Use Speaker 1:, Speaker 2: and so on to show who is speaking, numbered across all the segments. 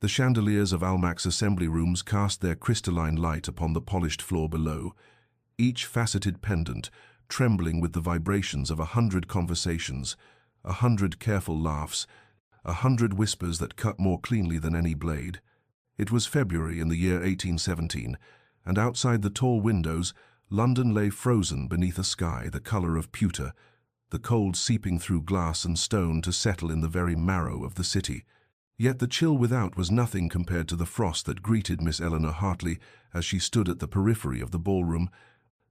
Speaker 1: The chandeliers of Almack's assembly rooms cast their crystalline light upon the polished floor below, each faceted pendant trembling with the vibrations of 100 conversations, 100 careful laughs, 100 whispers that cut more cleanly than any blade. It was February in the year 1817, and outside the tall windows, London lay frozen beneath a sky the colour of pewter, the cold seeping through glass and stone to settle in the very marrow of the city. Yet the chill without was nothing compared to the frost that greeted Miss Eleanor Hartley as she stood at the periphery of the ballroom,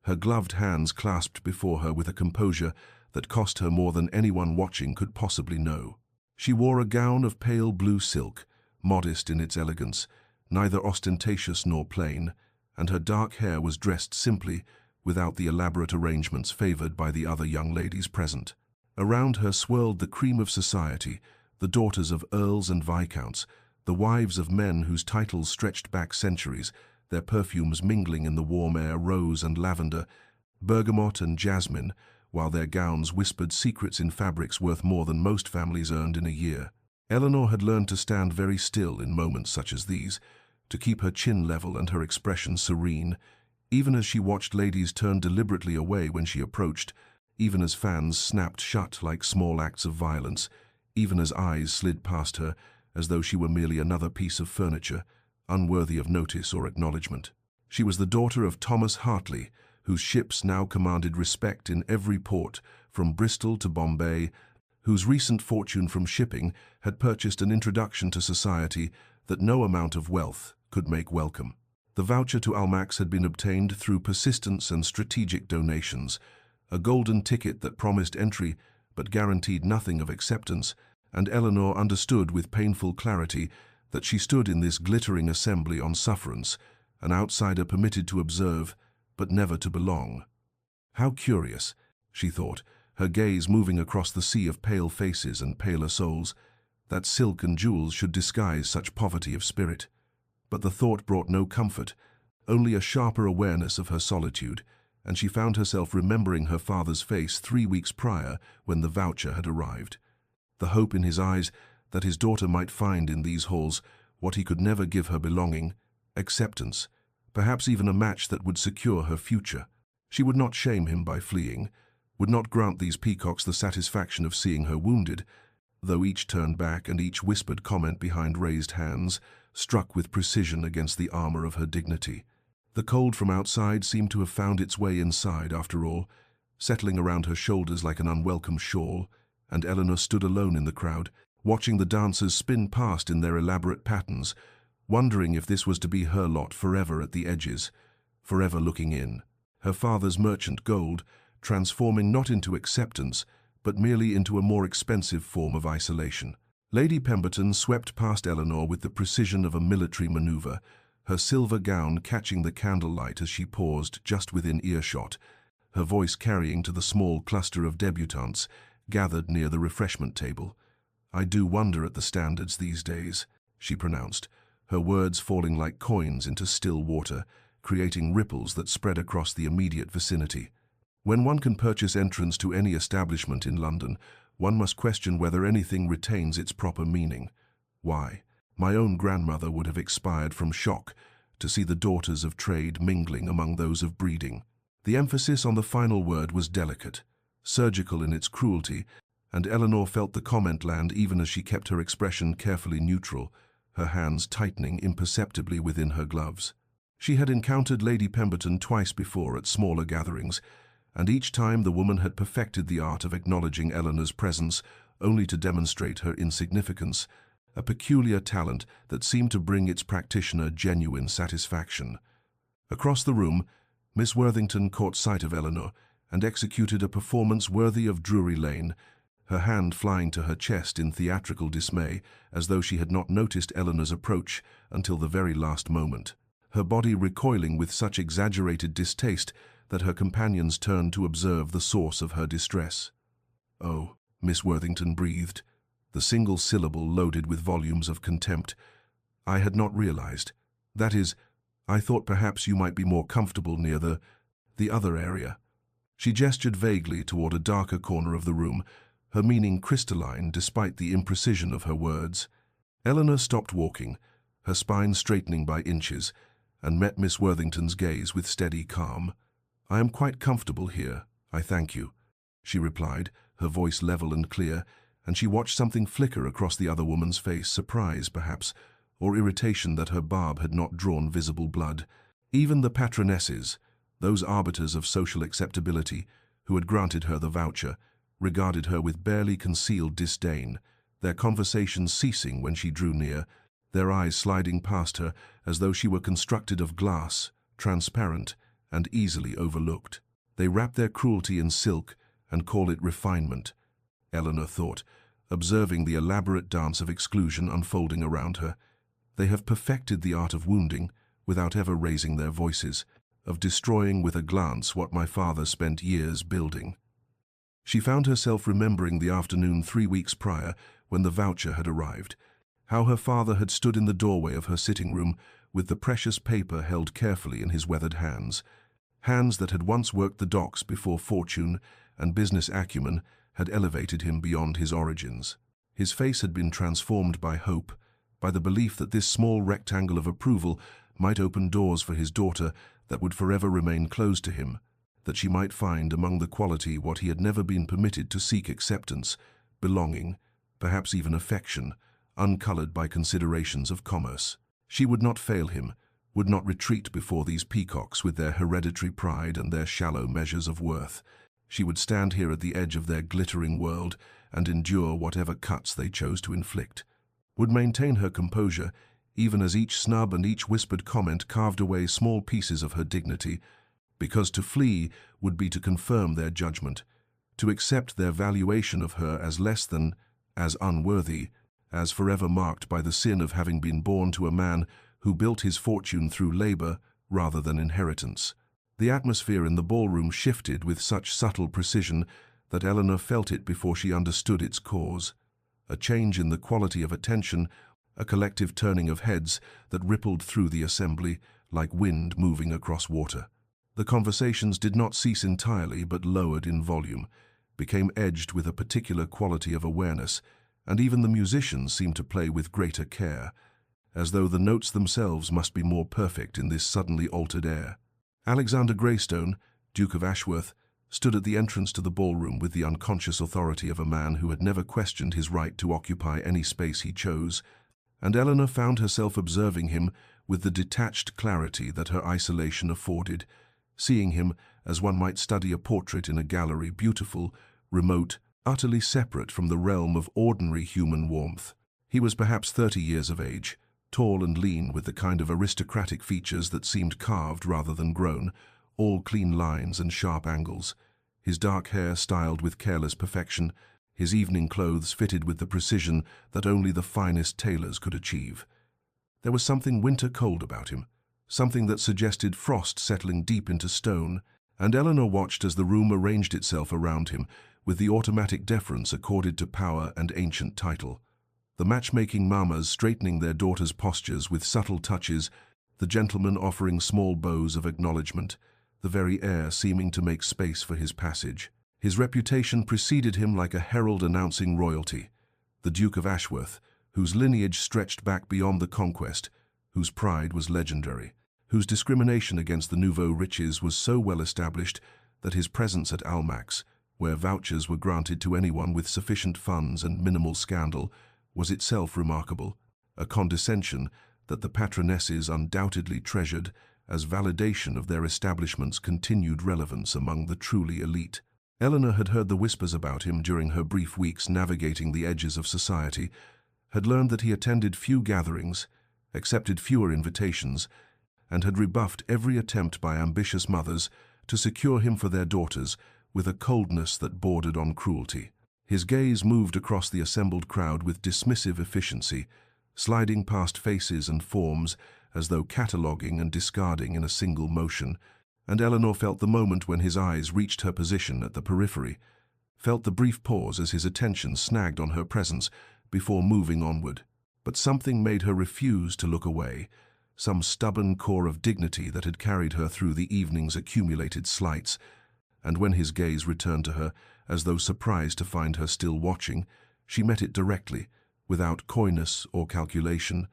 Speaker 1: her gloved hands clasped before her with a composure that cost her more than anyone watching could possibly know. She wore a gown of pale blue silk, modest in its elegance, neither ostentatious nor plain, and her dark hair was dressed simply, without the elaborate arrangements favoured by the other young ladies present. Around her swirled the cream of society, the daughters of earls and viscounts, the wives of men whose titles stretched back centuries, their perfumes mingling in the warm air rose and lavender, bergamot and jasmine, while their gowns whispered secrets in fabrics worth more than most families earned in a year. Eleanor had learned to stand very still in moments such as these, to keep her chin level and her expression serene, even as she watched ladies turn deliberately away when she approached, even as fans snapped shut like small acts of violence, even as eyes slid past her as though she were merely another piece of furniture, unworthy of notice or acknowledgement. She was the daughter of Thomas Hartley, whose ships now commanded respect in every port, from Bristol to Bombay, whose recent fortune from shipping had purchased an introduction to society that no amount of wealth could make welcome. The voucher to Almack's had been obtained through persistence and strategic donations, a golden ticket that promised entry but guaranteed nothing of acceptance, and Eleanor understood with painful clarity that she stood in this glittering assembly on sufferance, an outsider permitted to observe, but never to belong. How curious, she thought, her gaze moving across the sea of pale faces and paler souls, that silk and jewels should disguise such poverty of spirit. But the thought brought no comfort, only a sharper awareness of her solitude, and she found herself remembering her father's face 3 weeks prior when the voucher had arrived. The hope in his eyes that his daughter might find in these halls what he could never give her belonging, acceptance, perhaps even a match that would secure her future. She would not shame him by fleeing, would not grant these peacocks the satisfaction of seeing her wounded, though each turned back and each whispered comment behind raised hands, struck with precision against the armor of her dignity. The cold from outside seemed to have found its way inside after all, settling around her shoulders like an unwelcome shawl, and Eleanor stood alone in the crowd, watching the dancers spin past in their elaborate patterns, wondering if this was to be her lot forever at the edges, forever looking in. Her father's merchant gold, transforming not into acceptance, but merely into a more expensive form of isolation. Lady Pemberton swept past Eleanor with the precision of a military maneuver, her silver gown catching the candlelight as she paused just within earshot, her voice carrying to the small cluster of debutantes gathered near the refreshment table. "I do wonder at the standards these days," she pronounced, her words falling like coins into still water, creating ripples that spread across the immediate vicinity. When one can purchase entrance to any establishment in London, one must question whether anything retains its proper meaning. Why, my own grandmother would have expired from shock to see the daughters of trade mingling among those of breeding. The emphasis on the final word was delicate, surgical in its cruelty, and Eleanor felt the comment land even as she kept her expression carefully neutral, her hands tightening imperceptibly within her gloves. She had encountered Lady Pemberton twice before at smaller gatherings, and each time the woman had perfected the art of acknowledging Eleanor's presence only to demonstrate her insignificance, a peculiar talent that seemed to bring its practitioner genuine satisfaction. Across the room, Miss Worthington caught sight of Eleanor and executed a performance worthy of Drury Lane, her hand flying to her chest in theatrical dismay, as though she had not noticed Eleanor's approach until the very last moment, her body recoiling with such exaggerated distaste that her companions turned to observe the source of her distress. "Oh," Miss Worthington breathed, the single syllable loaded with volumes of contempt. "I had not realized. That is, I thought perhaps you might be more comfortable near the other area." She gestured vaguely toward a darker corner of the room, her meaning crystalline despite the imprecision of her words. Eleanor stopped walking, her spine straightening by inches, and met Miss Worthington's gaze with steady calm. "I am quite comfortable here, I thank you," she replied, her voice level and clear, and she watched something flicker across the other woman's face, surprise, perhaps, or irritation that her barb had not drawn visible blood. Even the patronesses, those arbiters of social acceptability, who had granted her the voucher, regarded her with barely concealed disdain, their conversations ceasing when she drew near, their eyes sliding past her as though she were constructed of glass, transparent, and easily overlooked. They wrap their cruelty in silk and call it refinement, Eleanor thought, observing the elaborate dance of exclusion unfolding around her. They have perfected the art of wounding without ever raising their voices, of destroying with a glance what my father spent years building. She found herself remembering the afternoon 3 weeks prior when the voucher had arrived, how her father had stood in the doorway of her sitting room with the precious paper held carefully in his weathered hands, hands that had once worked the docks before fortune and business acumen had elevated him beyond his origins. His face had been transformed by hope, by the belief that this small rectangle of approval might open doors for his daughter that would forever remain closed to him, that she might find among the quality what he had never been permitted to seek: acceptance, belonging, perhaps even affection, uncolored by considerations of commerce. She would not fail him, would not retreat before these peacocks with their hereditary pride and their shallow measures of worth. She would stand here at the edge of their glittering world and endure whatever cuts they chose to inflict, would maintain her composure even as each snub and each whispered comment carved away small pieces of her dignity, because to flee would be to confirm their judgment, to accept their valuation of her as less than, as unworthy, as forever marked by the sin of having been born to a man who built his fortune through labor rather than inheritance. The atmosphere in the ballroom shifted with such subtle precision that Eleanor felt it before she understood its cause. A change in the quality of attention, a collective turning of heads that rippled through the assembly like wind moving across water. The conversations did not cease entirely, but lowered in volume, became edged with a particular quality of awareness, and even the musicians seemed to play with greater care, as though the notes themselves must be more perfect in this suddenly altered air. Alexander Greystone, Duke of Ashworth, stood at the entrance to the ballroom with the unconscious authority of a man who had never questioned his right to occupy any space he chose, and Eleanor found herself observing him with the detached clarity that her isolation afforded, seeing him as one might study a portrait in a gallery, beautiful, remote, utterly separate from the realm of ordinary human warmth. He was perhaps 30 years of age, tall and lean with the kind of aristocratic features that seemed carved rather than grown, all clean lines and sharp angles, his dark hair styled with careless perfection, his evening clothes fitted with the precision that only the finest tailors could achieve. There was something winter-cold about him, something that suggested frost settling deep into stone, and Eleanor watched as the room arranged itself around him with the automatic deference accorded to power and ancient title. The matchmaking mammas straightening their daughters' postures with subtle touches, the gentlemen offering small bows of acknowledgement, the very air seeming to make space for his passage. His reputation preceded him like a herald announcing royalty. The Duke of Ashworth, whose lineage stretched back beyond the conquest, whose pride was legendary, whose discrimination against the nouveau riches was so well established that his presence at Almack's, where vouchers were granted to anyone with sufficient funds and minimal scandal, was itself remarkable, a condescension that the patronesses undoubtedly treasured as validation of their establishment's continued relevance among the truly elite. Eleanor had heard the whispers about him during her brief weeks navigating the edges of society, had learned that he attended few gatherings, accepted fewer invitations, and had rebuffed every attempt by ambitious mothers to secure him for their daughters with a coldness that bordered on cruelty. His gaze moved across the assembled crowd with dismissive efficiency, sliding past faces and forms as though cataloguing and discarding in a single motion, and Eleanor felt the moment when his eyes reached her position at the periphery, felt the brief pause as his attention snagged on her presence before moving onward. But something made her refuse to look away, some stubborn core of dignity that had carried her through the evening's accumulated slights, and when his gaze returned to her, as though surprised to find her still watching, she met it directly, without coyness or calculation,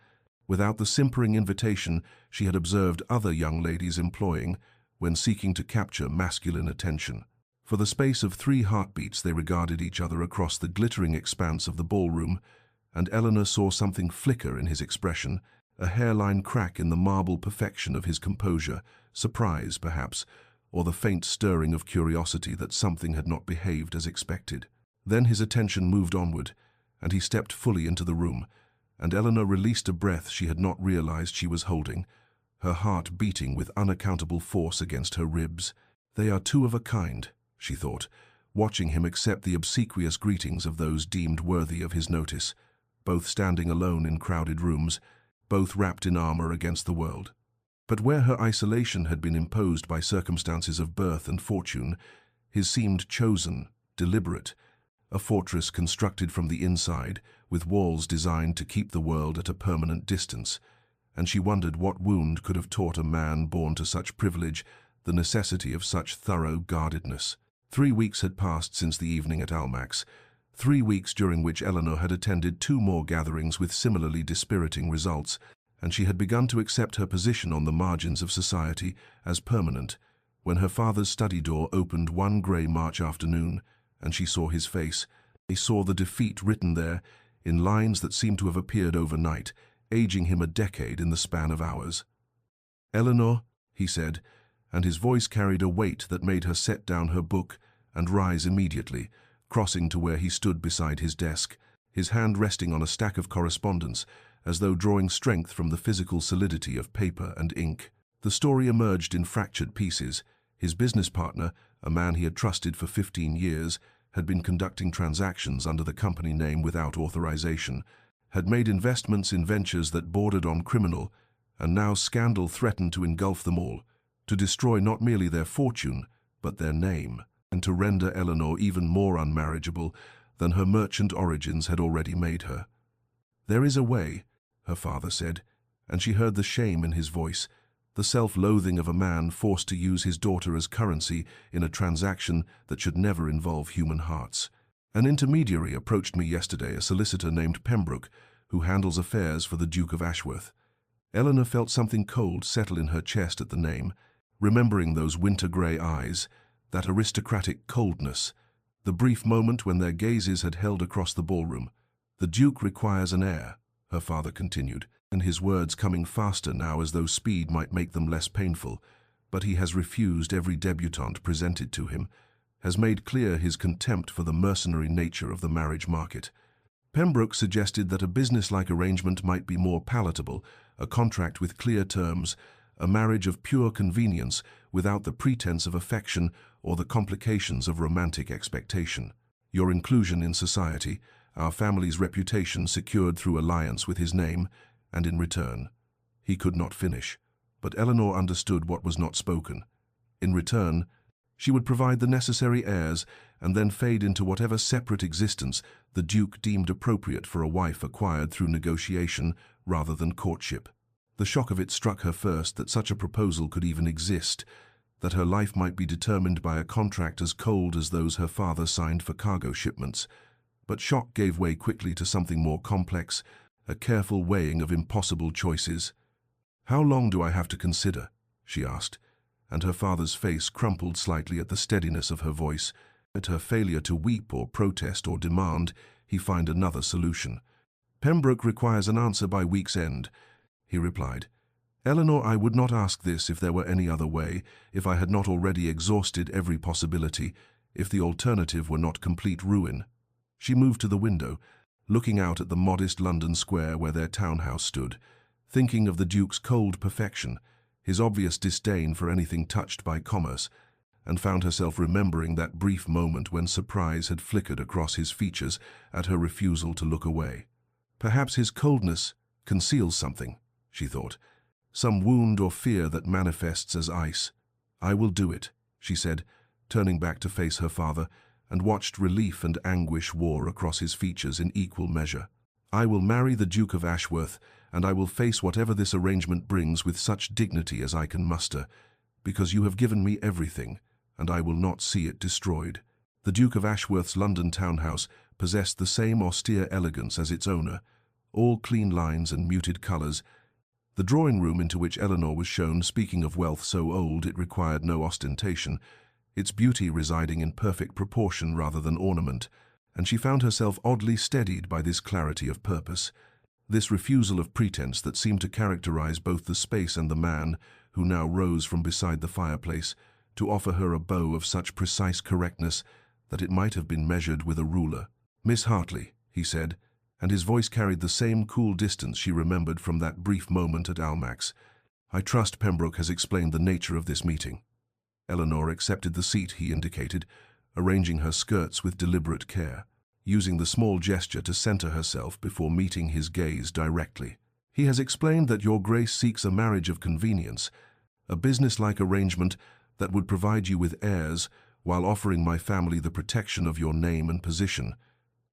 Speaker 1: without the simpering invitation she had observed other young ladies employing when seeking to capture masculine attention. For the space of 3 heartbeats they regarded each other across the glittering expanse of the ballroom, and Eleanor saw something flicker in his expression, a hairline crack in the marble perfection of his composure, surprise, perhaps, or the faint stirring of curiosity that something had not behaved as expected. Then his attention moved onward, and he stepped fully into the room, and Eleanor released a breath she had not realized she was holding, her heart beating with unaccountable force against her ribs. They are 2 of a kind, she thought, watching him accept the obsequious greetings of those deemed worthy of his notice, both standing alone in crowded rooms, both wrapped in armor against the world. But where her isolation had been imposed by circumstances of birth and fortune, his seemed chosen, deliberate, a fortress constructed from the inside, with walls designed to keep the world at a permanent distance, and she wondered what wound could have taught a man born to such privilege the necessity of such thorough guardedness. 3 weeks had passed since the evening at Almack's, 3 weeks during which Eleanor had attended 2 more gatherings with similarly dispiriting results, and she had begun to accept her position on the margins of society as permanent, when her father's study door opened one grey March afternoon, and she saw his face. She saw the defeat written there, in lines that seemed to have appeared overnight, aging him a decade in the span of hours. "Eleanor," he said, and his voice carried a weight that made her set down her book and rise immediately, crossing to where he stood beside his desk, his hand resting on a stack of correspondence, as though drawing strength from the physical solidity of paper and ink. The story emerged in fractured pieces. His business partner, a man he had trusted for 15 years, had been conducting transactions under the company name without authorization, had made investments in ventures that bordered on criminal, and now scandal threatened to engulf them all, to destroy not merely their fortune, but their name, and to render Eleanor even more unmarriageable than her merchant origins had already made her. "There is a way," her father said, and she heard the shame in his voice, the self-loathing of a man forced to use his daughter as currency in a transaction that should never involve human hearts. "An intermediary approached me yesterday, a solicitor named Pembroke, who handles affairs for the Duke of Ashworth." Eleanor felt something cold settle in her chest at the name, remembering those winter-grey eyes, that aristocratic coldness, the brief moment when their gazes had held across the ballroom. "The Duke requires an heir," her father continued, and his words coming faster now as though speed might make them less painful, "but he has refused every debutante presented to him, has made clear his contempt for the mercenary nature of the marriage market." Pembroke suggested that a business-like arrangement might be more palatable, a contract with clear terms, a marriage of pure convenience without the pretense of affection or the complications of romantic expectation. "Your inclusion in society, our family's reputation secured through alliance with his name, and in return—" He could not finish, but Eleanor understood what was not spoken. In return, she would provide the necessary heirs and then fade into whatever separate existence the Duke deemed appropriate for a wife acquired through negotiation rather than courtship. The shock of it struck her first that such a proposal could even exist, that her life might be determined by a contract as cold as those her father signed for cargo shipments. But shock gave way quickly to something more complex, a careful weighing of impossible choices. "How long do I have to consider?" she asked, and her father's face crumpled slightly at the steadiness of her voice. At her failure to weep or protest or demand, he found another solution. "Pembroke requires an answer by week's end," he replied. "Eleanor, I would not ask this if there were any other way, if I had not already exhausted every possibility, if the alternative were not complete ruin." She moved to the window, looking out at the modest London square where their townhouse stood, thinking of the Duke's cold perfection, his obvious disdain for anything touched by commerce, and found herself remembering that brief moment when surprise had flickered across his features at her refusal to look away. Perhaps his coldness conceals something, she thought, some wound or fear that manifests as ice. "I will do it," she said, turning back to face her father, and watched relief and anguish war across his features in equal measure. "I will marry the Duke of Ashworth, and I will face whatever this arrangement brings with such dignity as I can muster, because you have given me everything, and I will not see it destroyed." The Duke of Ashworth's London townhouse possessed the same austere elegance as its owner, all clean lines and muted colours, The drawing room into which Eleanor was shown, speaking of wealth so old it required no ostentation, its beauty residing in perfect proportion rather than ornament, and she found herself oddly steadied by this clarity of purpose, this refusal of pretense that seemed to characterize both the space and the man, who now rose from beside the fireplace, to offer her a bow of such precise correctness that it might have been measured with a ruler. "Miss Hartley," he said, and his voice carried the same cool distance she remembered from that brief moment at Almack's. "I trust Pembroke has explained the nature of this meeting." Eleanor accepted the seat he indicated, arranging her skirts with deliberate care, using the small gesture to center herself before meeting his gaze directly. "He has explained that your Grace seeks a marriage of convenience, a business-like arrangement that would provide you with heirs while offering my family the protection of your name and position."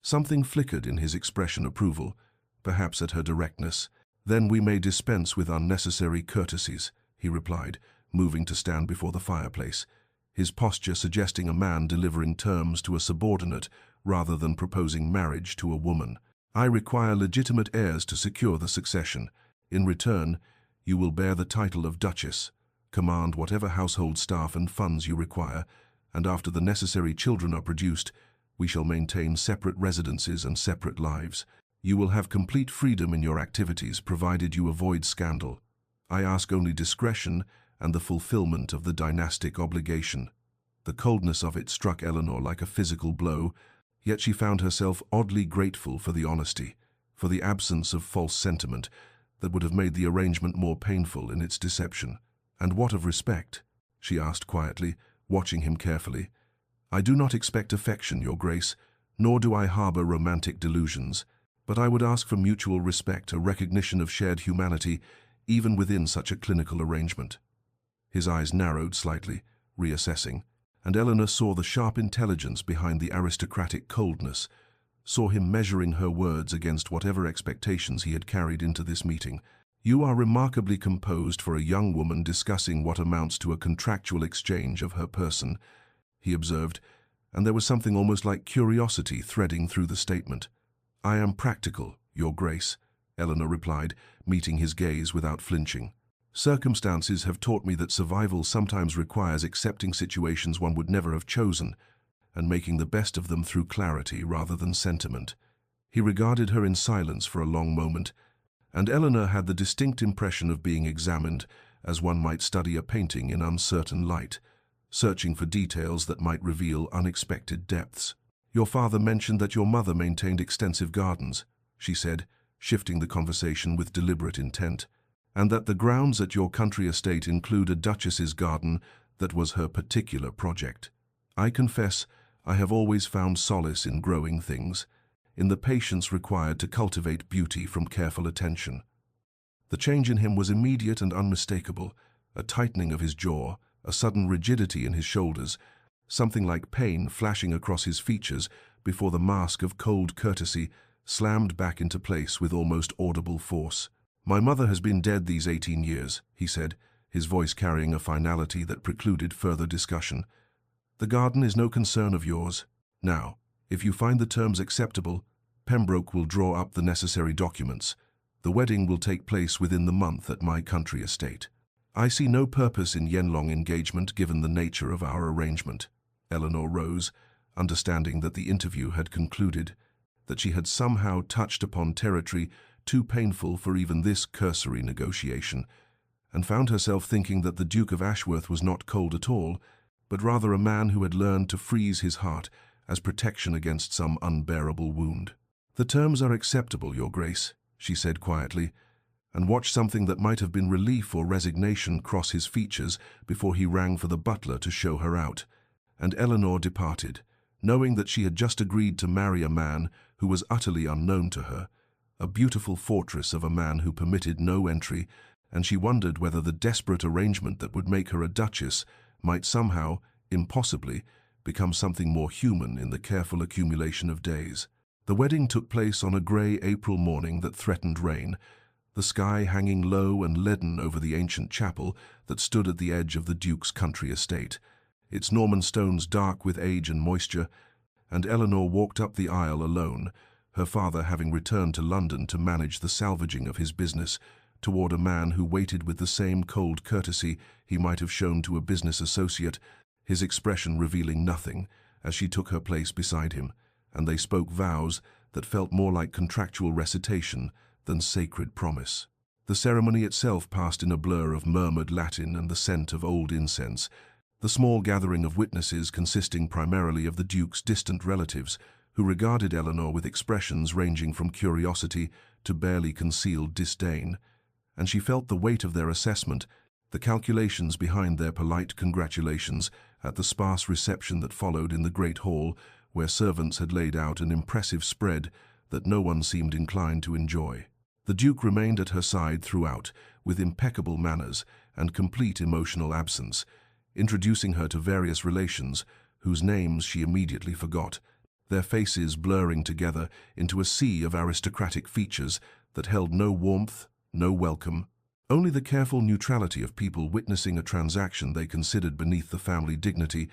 Speaker 1: Something flickered in his expression approval, perhaps at her directness. "Then we may dispense with unnecessary courtesies," he replied, moving to stand before the fireplace, his posture suggesting a man delivering terms to a subordinate rather than proposing marriage to a woman. "I require legitimate heirs to secure the succession. In return, you will bear the title of Duchess, command whatever household staff and funds you require, and after the necessary children are produced, we shall maintain separate residences and separate lives. You will have complete freedom in your activities, provided you avoid scandal. I ask only discretion and the fulfillment of the dynastic obligation." The coldness of it struck Eleanor like a physical blow, yet she found herself oddly grateful for the honesty, for the absence of false sentiment that would have made the arrangement more painful in its deception. "And what of respect?" she asked quietly, watching him carefully. "I do not expect affection, Your Grace, nor do I harbor romantic delusions, but I would ask for mutual respect, a recognition of shared humanity, even within such a clinical arrangement." His eyes narrowed slightly, reassessing, and Eleanor saw the sharp intelligence behind the aristocratic coldness, saw him measuring her words against whatever expectations he had carried into this meeting. "You are remarkably composed for a young woman discussing what amounts to a contractual exchange of her person," he observed, and there was something almost like curiosity threading through the statement. "I am practical, Your Grace," Eleanor replied, meeting his gaze without flinching. "Circumstances have taught me that survival sometimes requires accepting situations one would never have chosen, and making the best of them through clarity rather than sentiment." He regarded her in silence for a long moment, and Eleanor had the distinct impression of being examined, as one might study a painting in uncertain light, searching for details that might reveal unexpected depths. "Your father mentioned that your mother maintained extensive gardens," she said, shifting the conversation with deliberate intent, "and that the grounds at your country estate include a duchess's garden that was her particular project. I confess I have always found solace in growing things, in the patience required to cultivate beauty from careful attention." The change in him was immediate and unmistakable, a tightening of his jaw, a sudden rigidity in his shoulders, something like pain flashing across his features before the mask of cold courtesy slammed back into place with almost audible force. "My mother has been dead these 18 years, he said, his voice carrying a finality that precluded further discussion. "The garden is no concern of yours. Now, if you find the terms acceptable, Pembroke will draw up the necessary documents. The wedding will take place within the month at my country estate. I see no purpose in yen-long engagement given the nature of our arrangement." Eleanor rose, understanding that the interview had concluded, that she had somehow touched upon territory too painful for even this cursory negotiation, and found herself thinking that the Duke of Ashworth was not cold at all, but rather a man who had learned to freeze his heart as protection against some unbearable wound. "The terms are acceptable, Your Grace," she said quietly, and watched something that might have been relief or resignation cross his features before he rang for the butler to show her out, and Eleanor departed, knowing that she had just agreed to marry a man who was utterly unknown to her, a beautiful fortress of a man who permitted no entry, and she wondered whether the desperate arrangement that would make her a duchess might somehow, impossibly, become something more human in the careful accumulation of days. The wedding took place on a grey April morning that threatened rain, the sky hanging low and leaden over the ancient chapel that stood at the edge of the Duke's country estate, its Norman stones dark with age and moisture, and Eleanor walked up the aisle alone, her father having returned to London to manage the salvaging of his business toward a man who waited with the same cold courtesy he might have shown to a business associate, his expression revealing nothing, as she took her place beside him, and they spoke vows that felt more like contractual recitation than sacred promise. The ceremony itself passed in a blur of murmured Latin and the scent of old incense, the small gathering of witnesses consisting primarily of the Duke's distant relatives, who regarded Eleanor with expressions ranging from curiosity to barely concealed disdain, and she felt the weight of their assessment, the calculations behind their polite congratulations at the sparse reception that followed in the great hall, where servants had laid out an impressive spread that no one seemed inclined to enjoy. The Duke remained at her side throughout, with impeccable manners and complete emotional absence, introducing her to various relations, whose names she immediately forgot, their faces blurring together into a sea of aristocratic features that held no warmth, no welcome, only the careful neutrality of people witnessing a transaction they considered beneath the family dignity,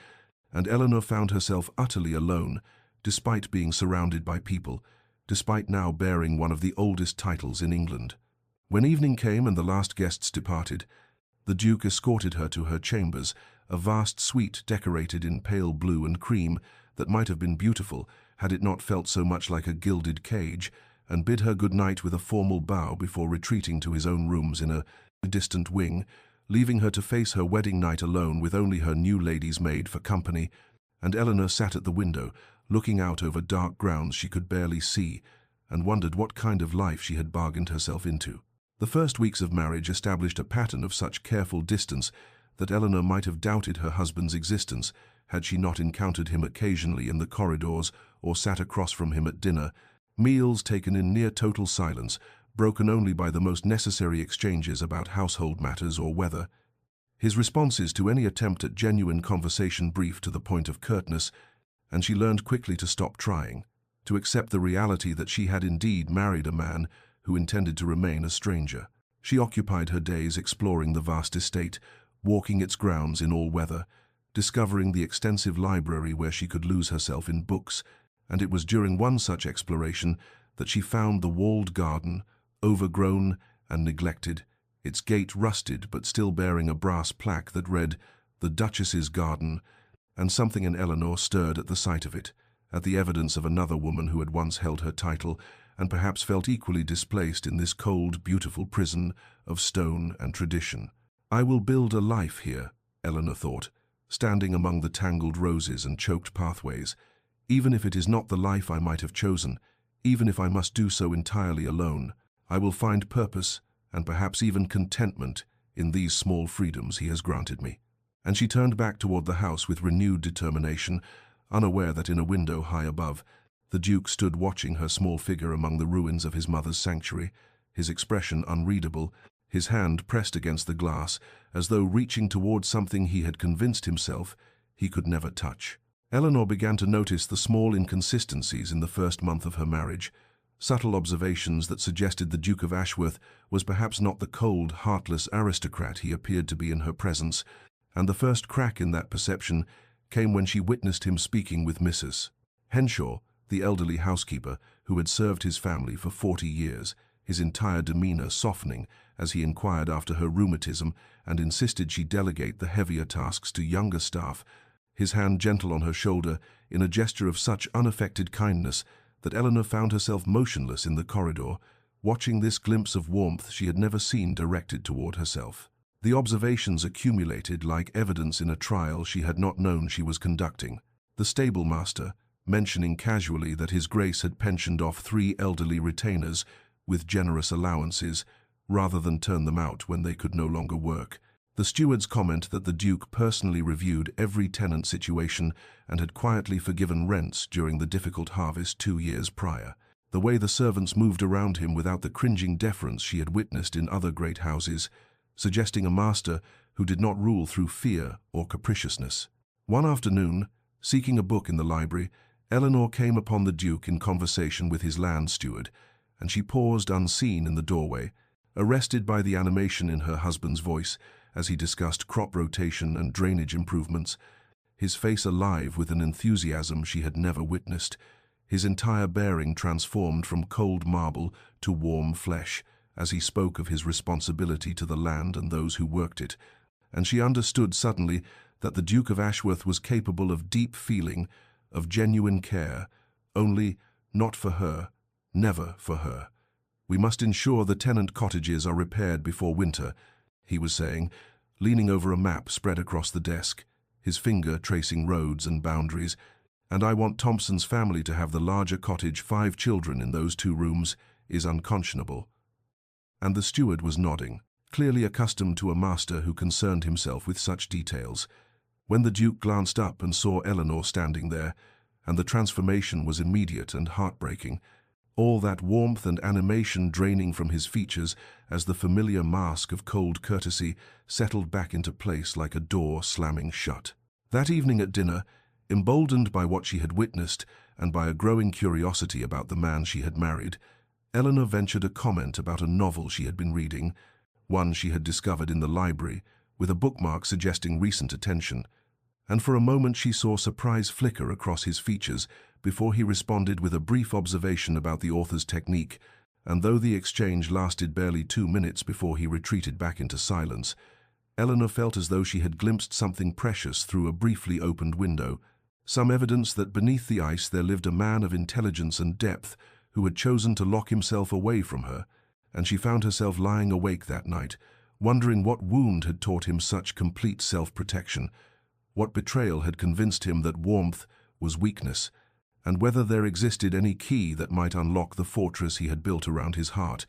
Speaker 1: and Eleanor found herself utterly alone, despite being surrounded by people, despite now bearing one of the oldest titles in England. When evening came and the last guests departed, the Duke escorted her to her chambers, a vast suite decorated in pale blue and cream that might have been beautiful had it not felt so much like a gilded cage, and bid her good night with a formal bow before retreating to his own rooms in a distant wing, leaving her to face her wedding night alone with only her new lady's maid for company, and Eleanor sat at the window, looking out over dark grounds she could barely see, and wondered what kind of life she had bargained herself into. The first weeks of marriage established a pattern of such careful distance that Eleanor might have doubted her husband's existence had she not encountered him occasionally in the corridors or sat across from him at dinner, meals taken in near total silence, broken only by the most necessary exchanges about household matters or weather. His responses to any attempt at genuine conversation brief to the point of curtness, and she learned quickly to stop trying, to accept the reality that she had indeed married a man who intended to remain a stranger. She occupied her days exploring the vast estate, walking its grounds in all weather, discovering the extensive library where she could lose herself in books, and it was during one such exploration that she found the walled garden, overgrown and neglected, its gate rusted but still bearing a brass plaque that read, "The Duchess's Garden," and something in Eleanor stirred at the sight of it, at the evidence of another woman who had once held her title, and perhaps felt equally displaced in this cold, beautiful prison of stone and tradition. "I will build a life here," Eleanor thought, standing among the tangled roses and choked pathways, "even if it is not the life I might have chosen, even if I must do so entirely alone. I will find purpose and perhaps even contentment in these small freedoms he has granted me." And she turned back toward the house with renewed determination, unaware that in a window high above, the Duke stood watching her small figure among the ruins of his mother's sanctuary, his expression unreadable, his hand pressed against the glass, as though reaching toward something he had convinced himself he could never touch. Eleanor began to notice the small inconsistencies in the first month of her marriage, subtle observations that suggested the Duke of Ashworth was perhaps not the cold, heartless aristocrat he appeared to be in her presence, and the first crack in that perception came when she witnessed him speaking with Mrs. Henshaw, the elderly housekeeper who had served his family for 40 years, his entire demeanor softening as he inquired after her rheumatism and insisted she delegate the heavier tasks to younger staff, his hand gentle on her shoulder in a gesture of such unaffected kindness that Eleanor found herself motionless in the corridor, watching this glimpse of warmth she had never seen directed toward herself. The observations accumulated like evidence in a trial she had not known she was conducting. The stable master, mentioning casually that His Grace had pensioned off 3 elderly retainers with generous allowances, rather than turn them out when they could no longer work. The steward's comment that the Duke personally reviewed every tenant situation and had quietly forgiven rents during the difficult harvest 2 years prior. The way the servants moved around him without the cringing deference she had witnessed in other great houses, suggesting a master who did not rule through fear or capriciousness. One afternoon, seeking a book in the library, Eleanor came upon the Duke in conversation with his land steward, and she paused unseen in the doorway, arrested by the animation in her husband's voice as he discussed crop rotation and drainage improvements, his face alive with an enthusiasm she had never witnessed, his entire bearing transformed from cold marble to warm flesh, as he spoke of his responsibility to the land and those who worked it, and she understood suddenly that the Duke of Ashworth was capable of deep feeling, of genuine care, only not for her, never for her. "We must ensure the tenant cottages are repaired before winter," he was saying, leaning over a map spread across the desk, his finger tracing roads and boundaries. "And I want Thompson's family to have the larger cottage. 5 children in those 2 rooms is unconscionable." And the steward was nodding, clearly accustomed to a master who concerned himself with such details. When the Duke glanced up and saw Eleanor standing there, and the transformation was immediate and heartbreaking, all that warmth and animation draining from his features as the familiar mask of cold courtesy settled back into place like a door slamming shut. That evening at dinner, emboldened by what she had witnessed and by a growing curiosity about the man she had married, Eleanor ventured a comment about a novel she had been reading, one she had discovered in the library, with a bookmark suggesting recent attention. And for a moment she saw surprise flicker across his features before he responded with a brief observation about the author's technique, and though the exchange lasted barely 2 minutes before he retreated back into silence, Eleanor felt as though she had glimpsed something precious through a briefly opened window, some evidence that beneath the ice there lived a man of intelligence and depth who had chosen to lock himself away from her, and she found herself lying awake that night, wondering what wound had taught him such complete self-protection, what betrayal had convinced him that warmth was weakness, and whether there existed any key that might unlock the fortress he had built around his heart,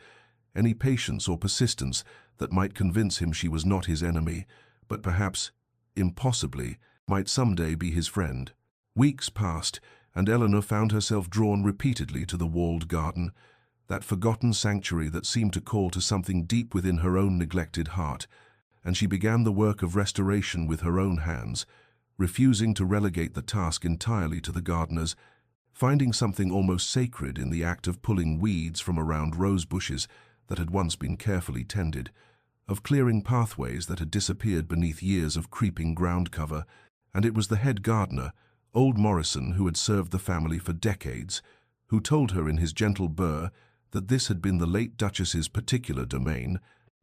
Speaker 1: any patience or persistence that might convince him she was not his enemy, but perhaps, impossibly, might someday be his friend. Weeks passed, and Eleanor found herself drawn repeatedly to the walled garden, that forgotten sanctuary that seemed to call to something deep within her own neglected heart, and she began the work of restoration with her own hands, refusing to relegate the task entirely to the gardeners, finding something almost sacred in the act of pulling weeds from around rose bushes that had once been carefully tended, of clearing pathways that had disappeared beneath years of creeping ground cover. And it was the head gardener, old Morrison, who had served the family for decades, who told her in his gentle burr that this had been the late Duchess's particular domain,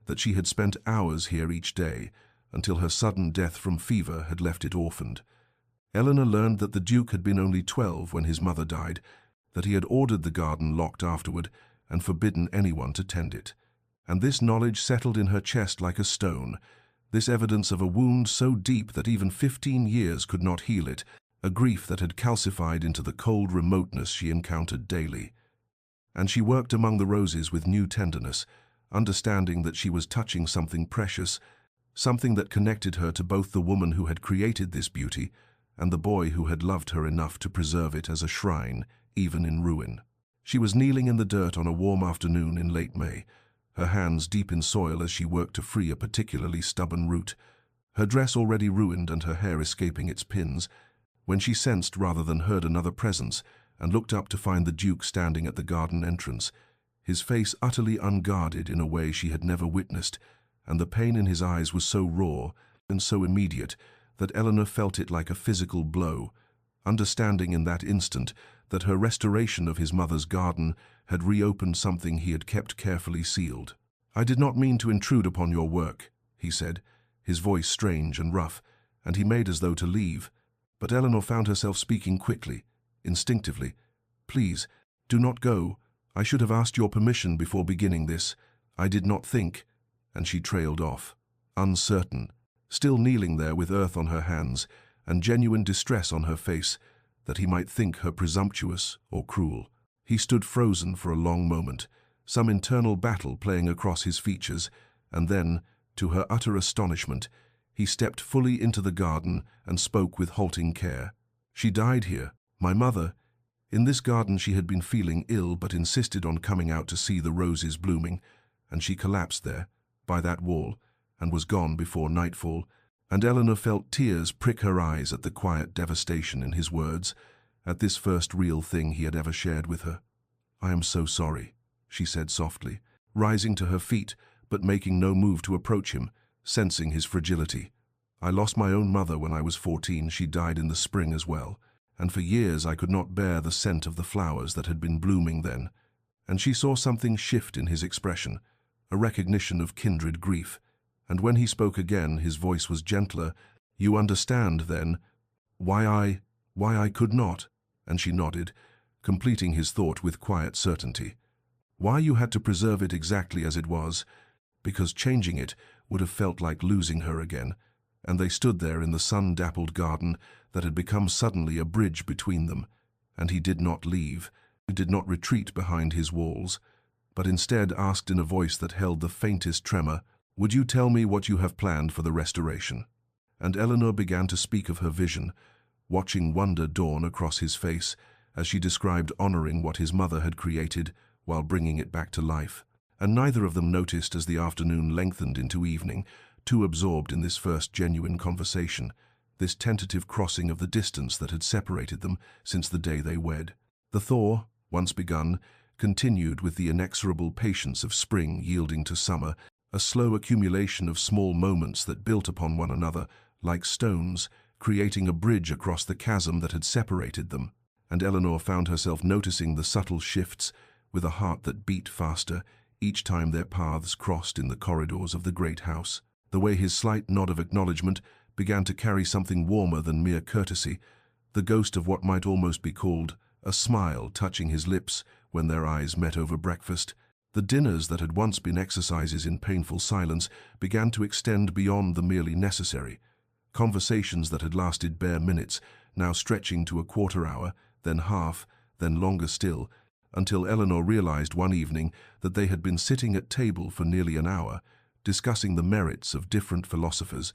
Speaker 1: that she had spent hours here each day, until her sudden death from fever had left it orphaned. Eleanor learned that the Duke had been only 12 when his mother died, that he had ordered the garden locked afterward and forbidden anyone to tend it. And this knowledge settled in her chest like a stone, this evidence of a wound so deep that even 15 years could not heal it, a grief that had calcified into the cold remoteness she encountered daily. And she worked among the roses with new tenderness, understanding that she was touching something precious, something that connected her to both the woman who had created this beauty and the boy who had loved her enough to preserve it as a shrine, even in ruin. She was kneeling in the dirt on a warm afternoon in late May, her hands deep in soil as she worked to free a particularly stubborn root, her dress already ruined and her hair escaping its pins, when she sensed rather than heard another presence and looked up to find the Duke standing at the garden entrance, his face utterly unguarded in a way she had never witnessed, and the pain in his eyes was so raw and so immediate that Eleanor felt it like a physical blow, understanding in that instant that her restoration of his mother's garden had reopened something he had kept carefully sealed. "I did not mean to intrude upon your work," he said, his voice strange and rough, and he made as though to leave. But Eleanor found herself speaking quickly, instinctively. "Please, do not go. I should have asked your permission before beginning this. I did not think," and she trailed off, uncertain, still kneeling there with earth on her hands and genuine distress on her face, that he might think her presumptuous or cruel. He stood frozen for a long moment, some internal battle playing across his features, and then, to her utter astonishment, he stepped fully into the garden and spoke with halting care. "She died here, my mother. In this garden she had been feeling ill but insisted on coming out to see the roses blooming, and she collapsed there, by that wall, and was gone before nightfall," and Eleanor felt tears prick her eyes at the quiet devastation in his words, at this first real thing he had ever shared with her. "I am so sorry," she said softly, rising to her feet but making no move to approach him, sensing his fragility. "I lost my own mother when I was 14. She died in the spring as well, and for years I could not bear the scent of the flowers that had been blooming then." And she saw something shift in his expression, a recognition of kindred grief. And when he spoke again, his voice was gentler. "You understand, then, why I could not?" And she nodded, completing his thought with quiet certainty. "Why you had to preserve it exactly as it was, because changing it would have felt like losing her again." And they stood there in the sun-dappled garden that had become suddenly a bridge between them. And he did not leave. He did not retreat behind his walls, but instead asked in a voice that held the faintest tremor, "Would you tell me what you have planned for the restoration?" And Eleanor began to speak of her vision, watching wonder dawn across his face as she described honoring what his mother had created while bringing it back to life. And neither of them noticed as the afternoon lengthened into evening, too absorbed in this first genuine conversation, this tentative crossing of the distance that had separated them since the day they wed. The thaw, once begun, continued with the inexorable patience of spring yielding to summer, a slow accumulation of small moments that built upon one another, like stones, creating a bridge across the chasm that had separated them. And Eleanor found herself noticing the subtle shifts with a heart that beat faster each time their paths crossed in the corridors of the great house. The way his slight nod of acknowledgement began to carry something warmer than mere courtesy, the ghost of what might almost be called a smile touching his lips when their eyes met over breakfast. The dinners that had once been exercises in painful silence began to extend beyond the merely necessary. Conversations that had lasted bare minutes, now stretching to a quarter hour, then half, then longer still, until Eleanor realized one evening that they had been sitting at table for nearly an hour, discussing the merits of different philosophers,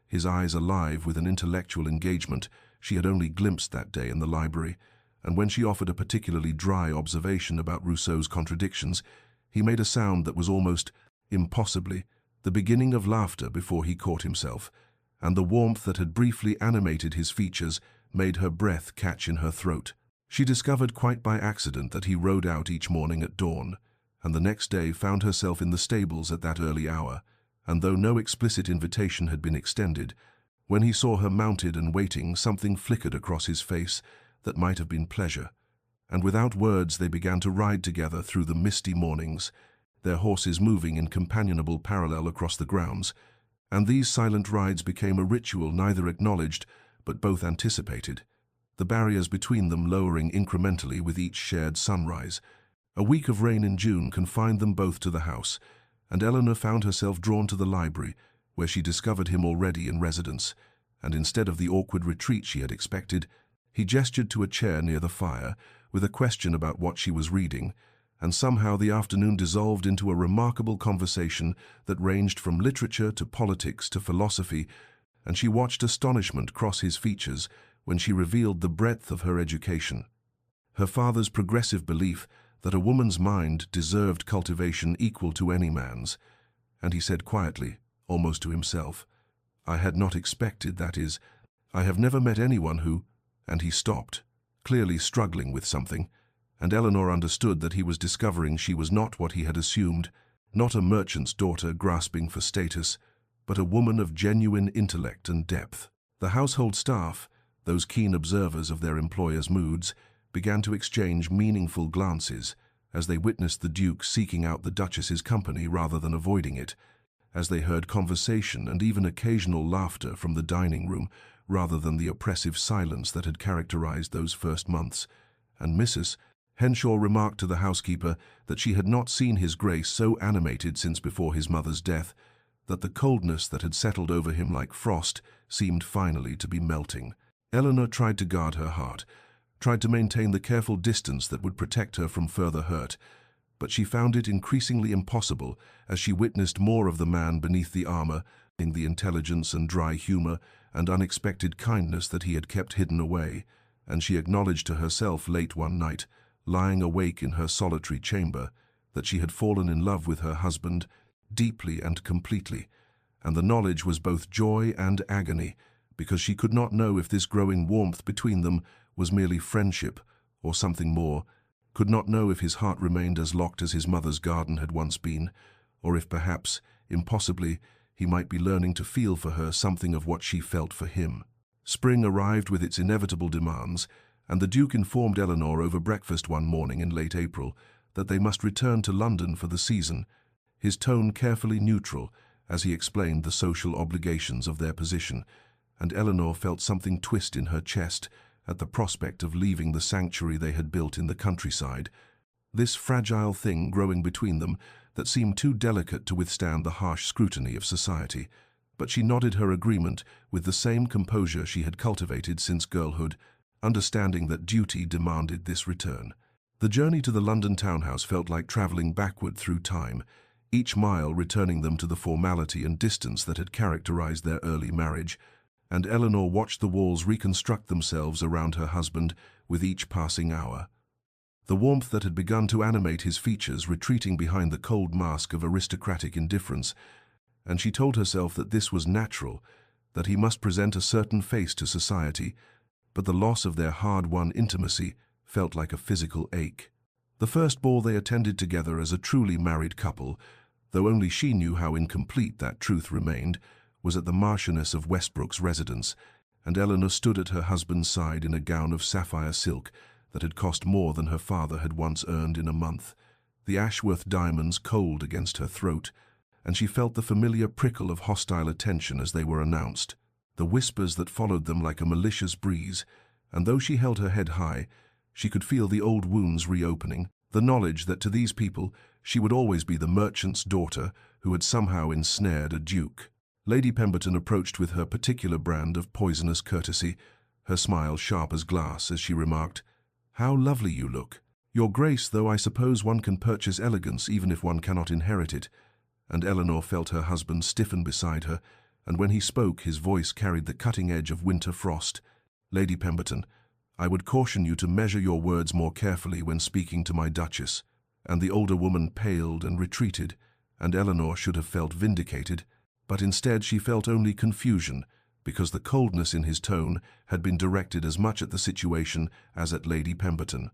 Speaker 1: his eyes alive with an intellectual engagement she had only glimpsed that day in the library. And when she offered a particularly dry observation about Rousseau's contradictions, he made a sound that was almost impossibly the beginning of laughter before he caught himself, and the warmth that had briefly animated his features made her breath catch in her throat. She discovered quite by accident that he rode out each morning at dawn, and the next day found herself in the stables at that early hour, and though no explicit invitation had been extended, when he saw her mounted and waiting, something flickered across his face that might have been pleasure. And without words they began to ride together through the misty mornings, their horses moving in companionable parallel across the grounds, and these silent rides became a ritual neither acknowledged but both anticipated, the barriers between them lowering incrementally with each shared sunrise. A week of rain in June confined them both to the house, and Eleanor found herself drawn to the library, where she discovered him already in residence, and instead of the awkward retreat she had expected, he gestured to a chair near the fire with a question about what she was reading, and somehow the afternoon dissolved into a remarkable conversation that ranged from literature to politics to philosophy, and she watched astonishment cross his features when she revealed the breadth of her education. Her father's progressive belief that a woman's mind deserved cultivation equal to any man's, and he said quietly, almost to himself, "I had not expected, that is, I have never met anyone who—" and he stopped, clearly struggling with something, and Eleanor understood that he was discovering she was not what he had assumed, not a merchant's daughter grasping for status, but a woman of genuine intellect and depth. The household staff, those keen observers of their employers' moods, began to exchange meaningful glances as they witnessed the Duke seeking out the Duchess's company rather than avoiding it, as they heard conversation and even occasional laughter from the dining room rather than the oppressive silence that had characterized those first months. And Mrs. Henshaw remarked to the housekeeper that she had not seen His Grace so animated since before his mother's death, that the coldness that had settled over him like frost seemed finally to be melting. Eleanor tried to guard her heart, tried to maintain the careful distance that would protect her from further hurt, but she found it increasingly impossible as she witnessed more of the man beneath the armor, in the intelligence and dry humor and unexpected kindness that he had kept hidden away, and she acknowledged to herself late one night, lying awake in her solitary chamber, that she had fallen in love with her husband deeply and completely, and the knowledge was both joy and agony, because she could not know if this growing warmth between them was merely friendship or something more, could not know if his heart remained as locked as his mother's garden had once been, or if perhaps, impossibly, he might be learning to feel for her something of what she felt for him. Spring arrived with its inevitable demands, and the Duke informed Eleanor over breakfast one morning in late April that they must return to London for the season, his tone carefully neutral as he explained the social obligations of their position, and Eleanor felt something twist in her chest at the prospect of leaving the sanctuary they had built in the countryside, this fragile thing growing between them that seemed too delicate to withstand the harsh scrutiny of society. But she nodded her agreement with the same composure she had cultivated since girlhood, understanding that duty demanded this return. The journey to the London townhouse felt like traveling backward through time, each mile returning them to the formality and distance that had characterized their early marriage, and Eleanor watched the walls reconstruct themselves around her husband with each passing hour. The warmth that had begun to animate his features retreating behind the cold mask of aristocratic indifference, and she told herself that this was natural, that he must present a certain face to society, but the loss of their hard-won intimacy felt like a physical ache. The first ball they attended together as a truly married couple, though only she knew how incomplete that truth remained, was at the Marchioness of Westbrook's residence, and Eleanor stood at her husband's side in a gown of sapphire silk that had cost more than her father had once earned in a month, the Ashworth diamonds cold against her throat, and she felt the familiar prickle of hostile attention as they were announced, the whispers that followed them like a malicious breeze, and though she held her head high, she could feel the old wounds reopening, the knowledge that to these people she would always be the merchant's daughter who had somehow ensnared a duke. Lady Pemberton approached with her particular brand of poisonous courtesy, her smile sharp as glass as she remarked, "How lovely you look. Your Grace, though I suppose one can purchase elegance even if one cannot inherit it." And Eleanor felt her husband stiffen beside her, and when he spoke his voice carried the cutting edge of winter frost. "Lady Pemberton, I would caution you to measure your words more carefully when speaking to my Duchess." And the older woman paled and retreated, and Eleanor should have felt vindicated, but instead she felt only confusion, because the coldness in his tone had been directed as much at the situation as at Lady Pemberton.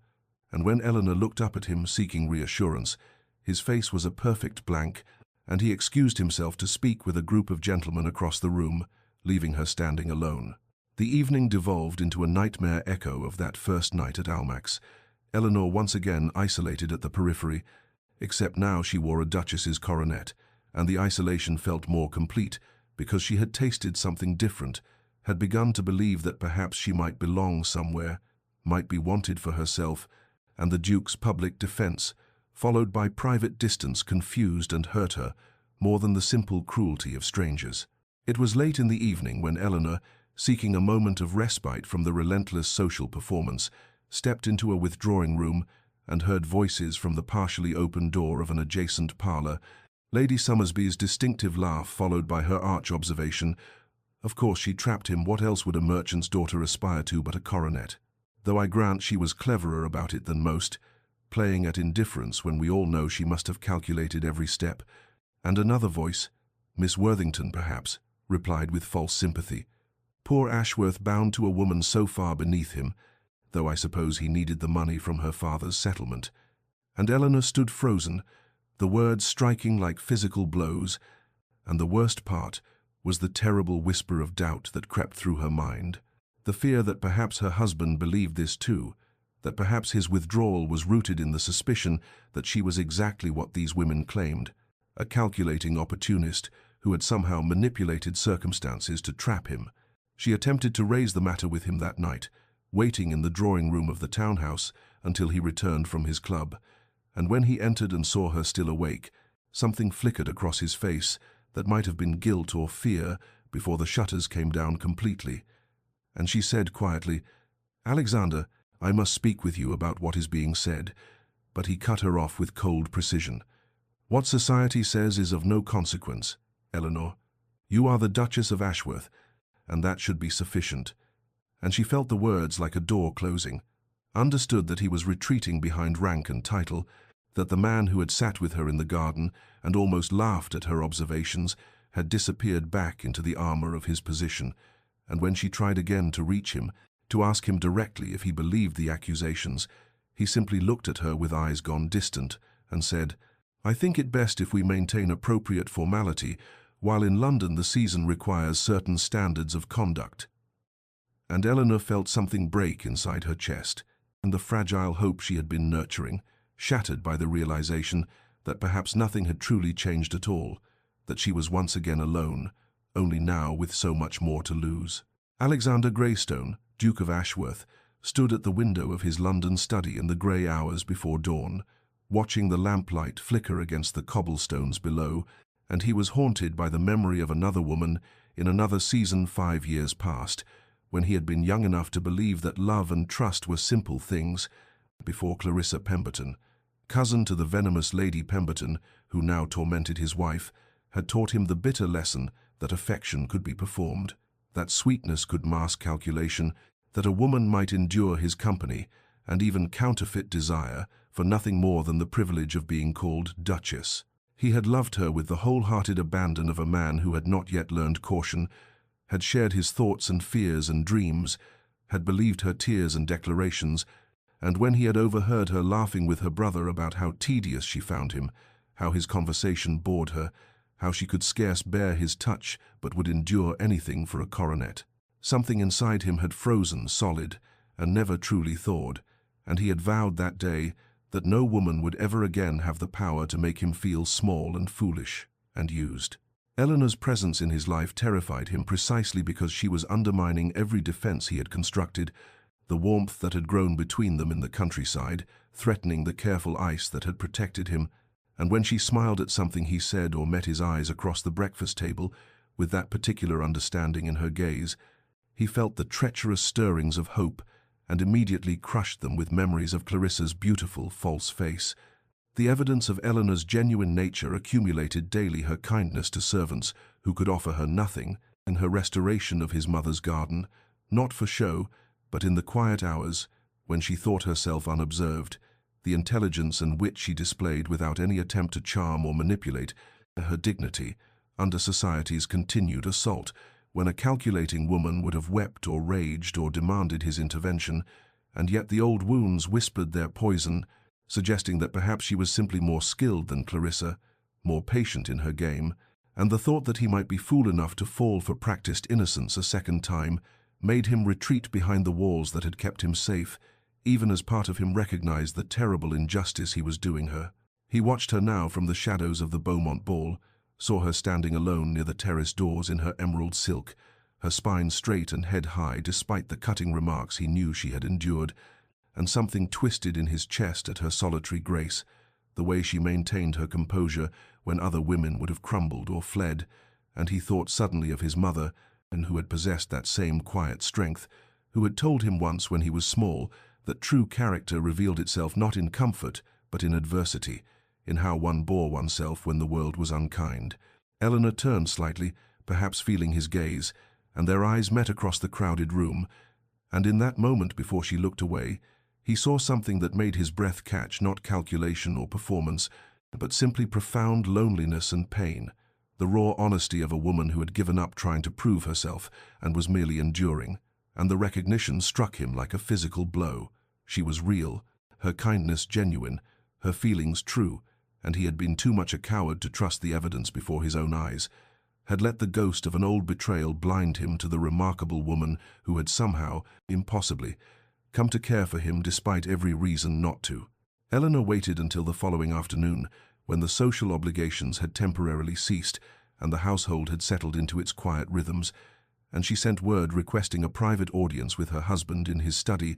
Speaker 1: And when Eleanor looked up at him seeking reassurance, his face was a perfect blank, and he excused himself to speak with a group of gentlemen across the room, leaving her standing alone. The evening devolved into a nightmare echo of that first night at Almack's, Eleanor once again isolated at the periphery, except now she wore a duchess's coronet, and the isolation felt more complete because she had tasted something different, had begun to believe that perhaps she might belong somewhere, might be wanted for herself, and the Duke's public defense, followed by private distance, confused and hurt her more than the simple cruelty of strangers. It was late in the evening when Eleanor, seeking a moment of respite from the relentless social performance, stepped into a withdrawing room and heard voices from the partially open door of an adjacent parlour, Lady Summersby's distinctive laugh followed by her arch observation, "Of course she trapped him, what else would a merchant's daughter aspire to but a coronet? Though I grant she was cleverer about it than most, playing at indifference when we all know she must have calculated every step." And another voice, Miss Worthington perhaps, replied with false sympathy, "Poor Ashworth bound to a woman so far beneath him, though I suppose he needed the money from her father's settlement." And Eleanor stood frozen, the words striking like physical blows, and the worst part was the terrible whisper of doubt that crept through her mind. The fear that perhaps her husband believed this too, that perhaps his withdrawal was rooted in the suspicion that she was exactly what these women claimed, a calculating opportunist who had somehow manipulated circumstances to trap him. She attempted to raise the matter with him that night, waiting in the drawing room of the townhouse until he returned from his club, and when he entered and saw her still awake, something flickered across his face that might have been guilt or fear before the shutters came down completely, and she said quietly, "Alexander, I must speak with you about what is being said," but he cut her off with cold precision. "What society says is of no consequence, Eleanor. You are the Duchess of Ashworth, and that should be sufficient." And she felt the words like a door closing, understood that he was retreating behind rank and title, that the man who had sat with her in the garden and almost laughed at her observations had disappeared back into the armor of his position, and when she tried again to reach him, to ask him directly if he believed the accusations, he simply looked at her with eyes gone distant and said, "I think it best if we maintain appropriate formality, while in London the season requires certain standards of conduct." And Eleanor felt something break inside her chest, and the fragile hope she had been nurturing, shattered by the realization that perhaps nothing had truly changed at all, that she was once again alone, only now with so much more to lose. Alexander Greystone, Duke of Ashworth, stood at the window of his London study in the grey hours before dawn, watching the lamplight flicker against the cobblestones below, and he was haunted by the memory of another woman in another season 5 years past, when he had been young enough to believe that love and trust were simple things, before Clarissa Pemberton, cousin to the venomous Lady Pemberton, who now tormented his wife, had taught him the bitter lesson that affection could be performed, that sweetness could mask calculation, that a woman might endure his company, and even counterfeit desire, for nothing more than the privilege of being called Duchess. He had loved her with the wholehearted abandon of a man who had not yet learned caution, had shared his thoughts and fears and dreams, had believed her tears and declarations, and when he had overheard her laughing with her brother about how tedious she found him, how his conversation bored her, how she could scarce bear his touch but would endure anything for a coronet. Something inside him had frozen solid and never truly thawed, and he had vowed that day that no woman would ever again have the power to make him feel small and foolish and used. Eleanor's presence in his life terrified him precisely because she was undermining every defense he had constructed, the warmth that had grown between them in the countryside, threatening the careful ice that had protected him, and when she smiled at something he said or met his eyes across the breakfast table, with that particular understanding in her gaze, he felt the treacherous stirrings of hope and immediately crushed them with memories of Clarissa's beautiful, false face. The evidence of Eleanor's genuine nature accumulated daily: her kindness to servants who could offer her nothing, and her restoration of his mother's garden, not for show, but in the quiet hours, when she thought herself unobserved, the intelligence and wit she displayed without any attempt to charm or manipulate, her dignity, under society's continued assault, when a calculating woman would have wept or raged or demanded his intervention, and yet the old wounds whispered their poison, suggesting that perhaps she was simply more skilled than Clarissa, more patient in her game, and the thought that he might be fool enough to fall for practiced innocence a second time made him retreat behind the walls that had kept him safe, even as part of him recognized the terrible injustice he was doing her. He watched her now from the shadows of the Beaumont ball, saw her standing alone near the terrace doors in her emerald silk, her spine straight and head high despite the cutting remarks he knew she had endured, and something twisted in his chest at her solitary grace, the way she maintained her composure when other women would have crumbled or fled, and he thought suddenly of his mother, and who had possessed that same quiet strength, who had told him once when he was small that true character revealed itself not in comfort but in adversity, in how one bore oneself when the world was unkind. Eleanor turned slightly, perhaps feeling his gaze, and their eyes met across the crowded room, and in that moment before she looked away, he saw something that made his breath catch, not calculation or performance, but simply profound loneliness and pain, the raw honesty of a woman who had given up trying to prove herself and was merely enduring, and the recognition struck him like a physical blow. She was real, her kindness genuine, her feelings true, and he had been too much a coward to trust the evidence before his own eyes, had let the ghost of an old betrayal blind him to the remarkable woman who had somehow, impossibly, come to care for him despite every reason not to. Eleanor waited until the following afternoon, when the social obligations had temporarily ceased and the household had settled into its quiet rhythms, and she sent word requesting a private audience with her husband in his study,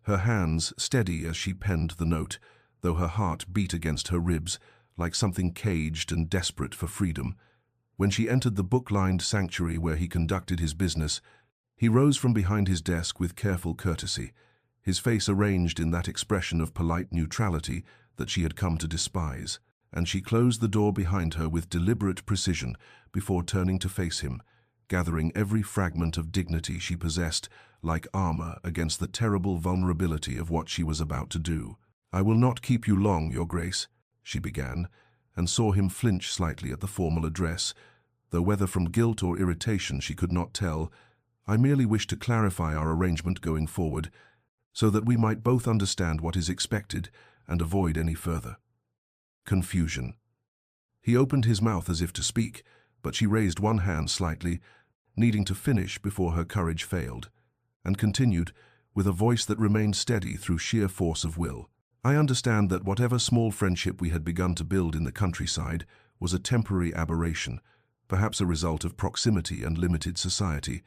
Speaker 1: her hands steady as she penned the note, though her heart beat against her ribs like something caged and desperate for freedom. When she entered the book-lined sanctuary where he conducted his business, he rose from behind his desk with careful courtesy, his face arranged in that expression of polite neutrality that she had come to despise, and she closed the door behind her with deliberate precision before turning to face him, gathering every fragment of dignity she possessed like armor against the terrible vulnerability of what she was about to do. "I will not keep you long, Your Grace," she began, and saw him flinch slightly at the formal address, though whether from guilt or irritation she could not tell. "I merely wish to clarify our arrangement going forward, so that we might both understand what is expected and avoid any further confusion." He opened his mouth as if to speak, but she raised one hand slightly, needing to finish before her courage failed, and continued, with a voice that remained steady through sheer force of will. I understand that whatever small friendship we had begun to build in the countryside was a temporary aberration, perhaps a result of proximity and limited society,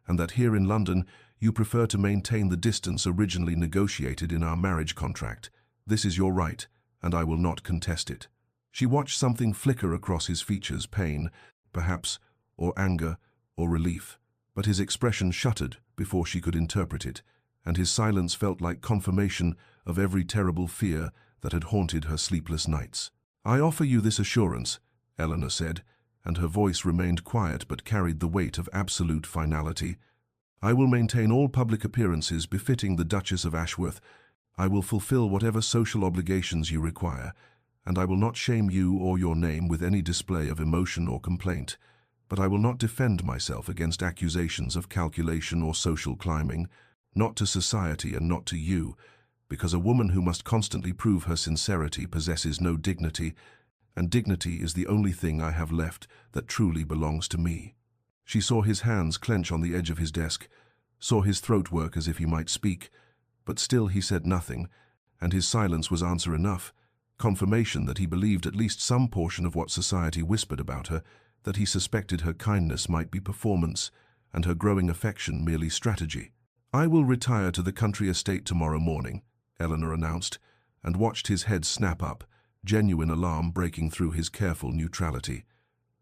Speaker 1: and that here in London you prefer to maintain the distance originally negotiated in our marriage contract. This is your right, and I will not contest it." She watched something flicker across his features, pain, perhaps, or anger, or relief, but his expression shuttered before she could interpret it, and his silence felt like confirmation of every terrible fear that had haunted her sleepless nights. "I offer you this assurance," Eleanor said, and her voice remained quiet but carried the weight of absolute finality. "I will maintain all public appearances befitting the Duchess of Ashworth. I will fulfill whatever social obligations you require, and I will not shame you or your name with any display of emotion or complaint. But I will not defend myself against accusations of calculation or social climbing, not to society and not to you, because a woman who must constantly prove her sincerity possesses no dignity, and dignity is the only thing I have left that truly belongs to me." She saw his hands clench on the edge of his desk, saw his throat work as if he might speak, but still he said nothing, and his silence was answer enough, confirmation that he believed at least some portion of what society whispered about her, that he suspected her kindness might be performance, and her growing affection merely strategy. "I will retire to the country estate tomorrow morning," Eleanor announced, and watched his head snap up, genuine alarm breaking through his careful neutrality.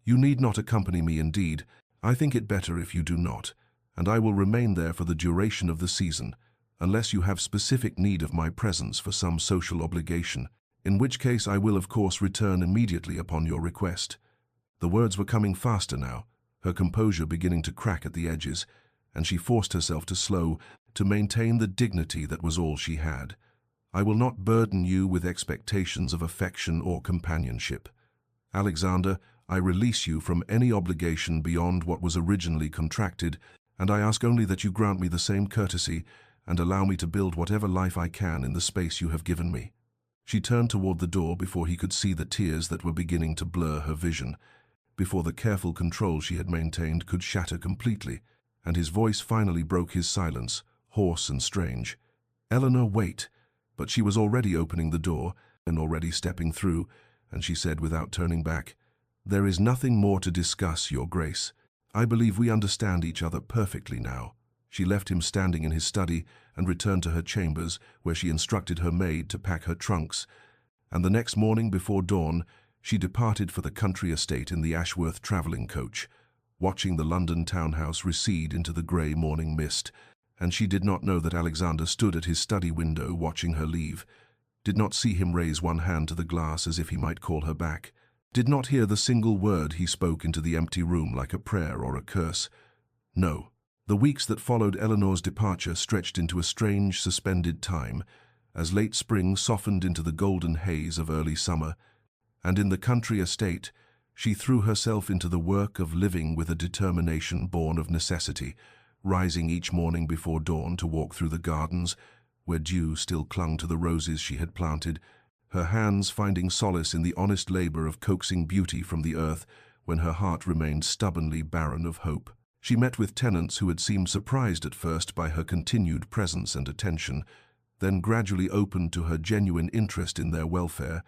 Speaker 1: "You need not accompany me indeed. I think it better if you do not, and I will remain there for the duration of the season, unless you have specific need of my presence for some social obligation, in which case I will of course return immediately upon your request." The words were coming faster now, her composure beginning to crack at the edges, and she forced herself to slow, to maintain the dignity that was all she had. "I will not burden you with expectations of affection or companionship. Alexander, I release you from any obligation beyond what was originally contracted, and I ask only that you grant me the same courtesy and allow me to build whatever life I can in the space you have given me." She turned toward the door before he could see the tears that were beginning to blur her vision, before the careful control she had maintained could shatter completely, and his voice finally broke his silence, hoarse and strange. "Eleanor, wait." But she was already opening the door and already stepping through, and she said without turning back, "There is nothing more to discuss, Your Grace. I believe we understand each other perfectly now." She left him standing in his study and returned to her chambers, where she instructed her maid to pack her trunks, and the next morning before dawn she departed for the country estate in the Ashworth travelling coach, watching the London townhouse recede into the grey morning mist, and she did not know that Alexander stood at his study window watching her leave, did not see him raise one hand to the glass as if he might call her back, did not hear the single word he spoke into the empty room like a prayer or a curse. No. The weeks that followed Eleanor's departure stretched into a strange, suspended time, as late spring softened into the golden haze of early summer, and in the country estate she threw herself into the work of living with a determination born of necessity, rising each morning before dawn to walk through the gardens, where dew still clung to the roses she had planted, her hands finding solace in the honest labor of coaxing beauty from the earth when her heart remained stubbornly barren of hope. She met with tenants who had seemed surprised at first by her continued presence and attention, then gradually opened to her genuine interest in their welfare,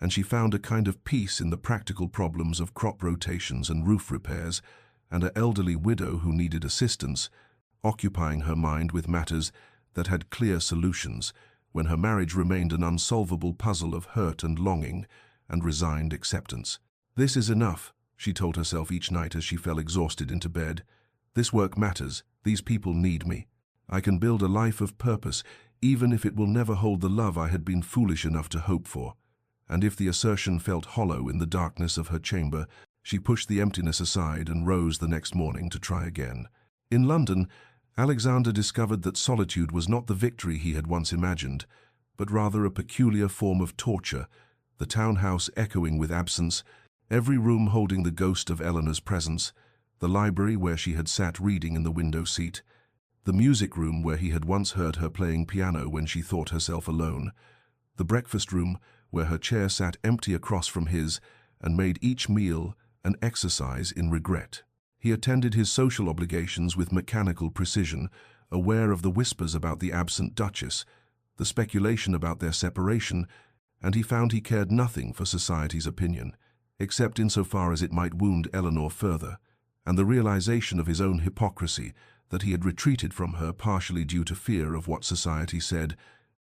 Speaker 1: and she found a kind of peace in the practical problems of crop rotations and roof repairs, and an elderly widow who needed assistance, occupying her mind with matters that had clear solutions, when her marriage remained an unsolvable puzzle of hurt and longing and resigned acceptance. "This is enough," she told herself each night as she fell exhausted into bed. "This work matters. These people need me. I can build a life of purpose, even if it will never hold the love I had been foolish enough to hope for." And if the assertion felt hollow in the darkness of her chamber, she pushed the emptiness aside and rose the next morning to try again. In London, Alexander discovered that solitude was not the victory he had once imagined, but rather a peculiar form of torture, the townhouse echoing with absence, every room holding the ghost of Eleanor's presence, the library where she had sat reading in the window seat, the music room where he had once heard her playing piano when she thought herself alone, the breakfast room where her chair sat empty across from his and made each meal an exercise in regret. He attended his social obligations with mechanical precision, aware of the whispers about the absent Duchess, the speculation about their separation, and he found he cared nothing for society's opinion, except insofar as it might wound Eleanor further, and the realization of his own hypocrisy, that he had retreated from her partially due to fear of what society said,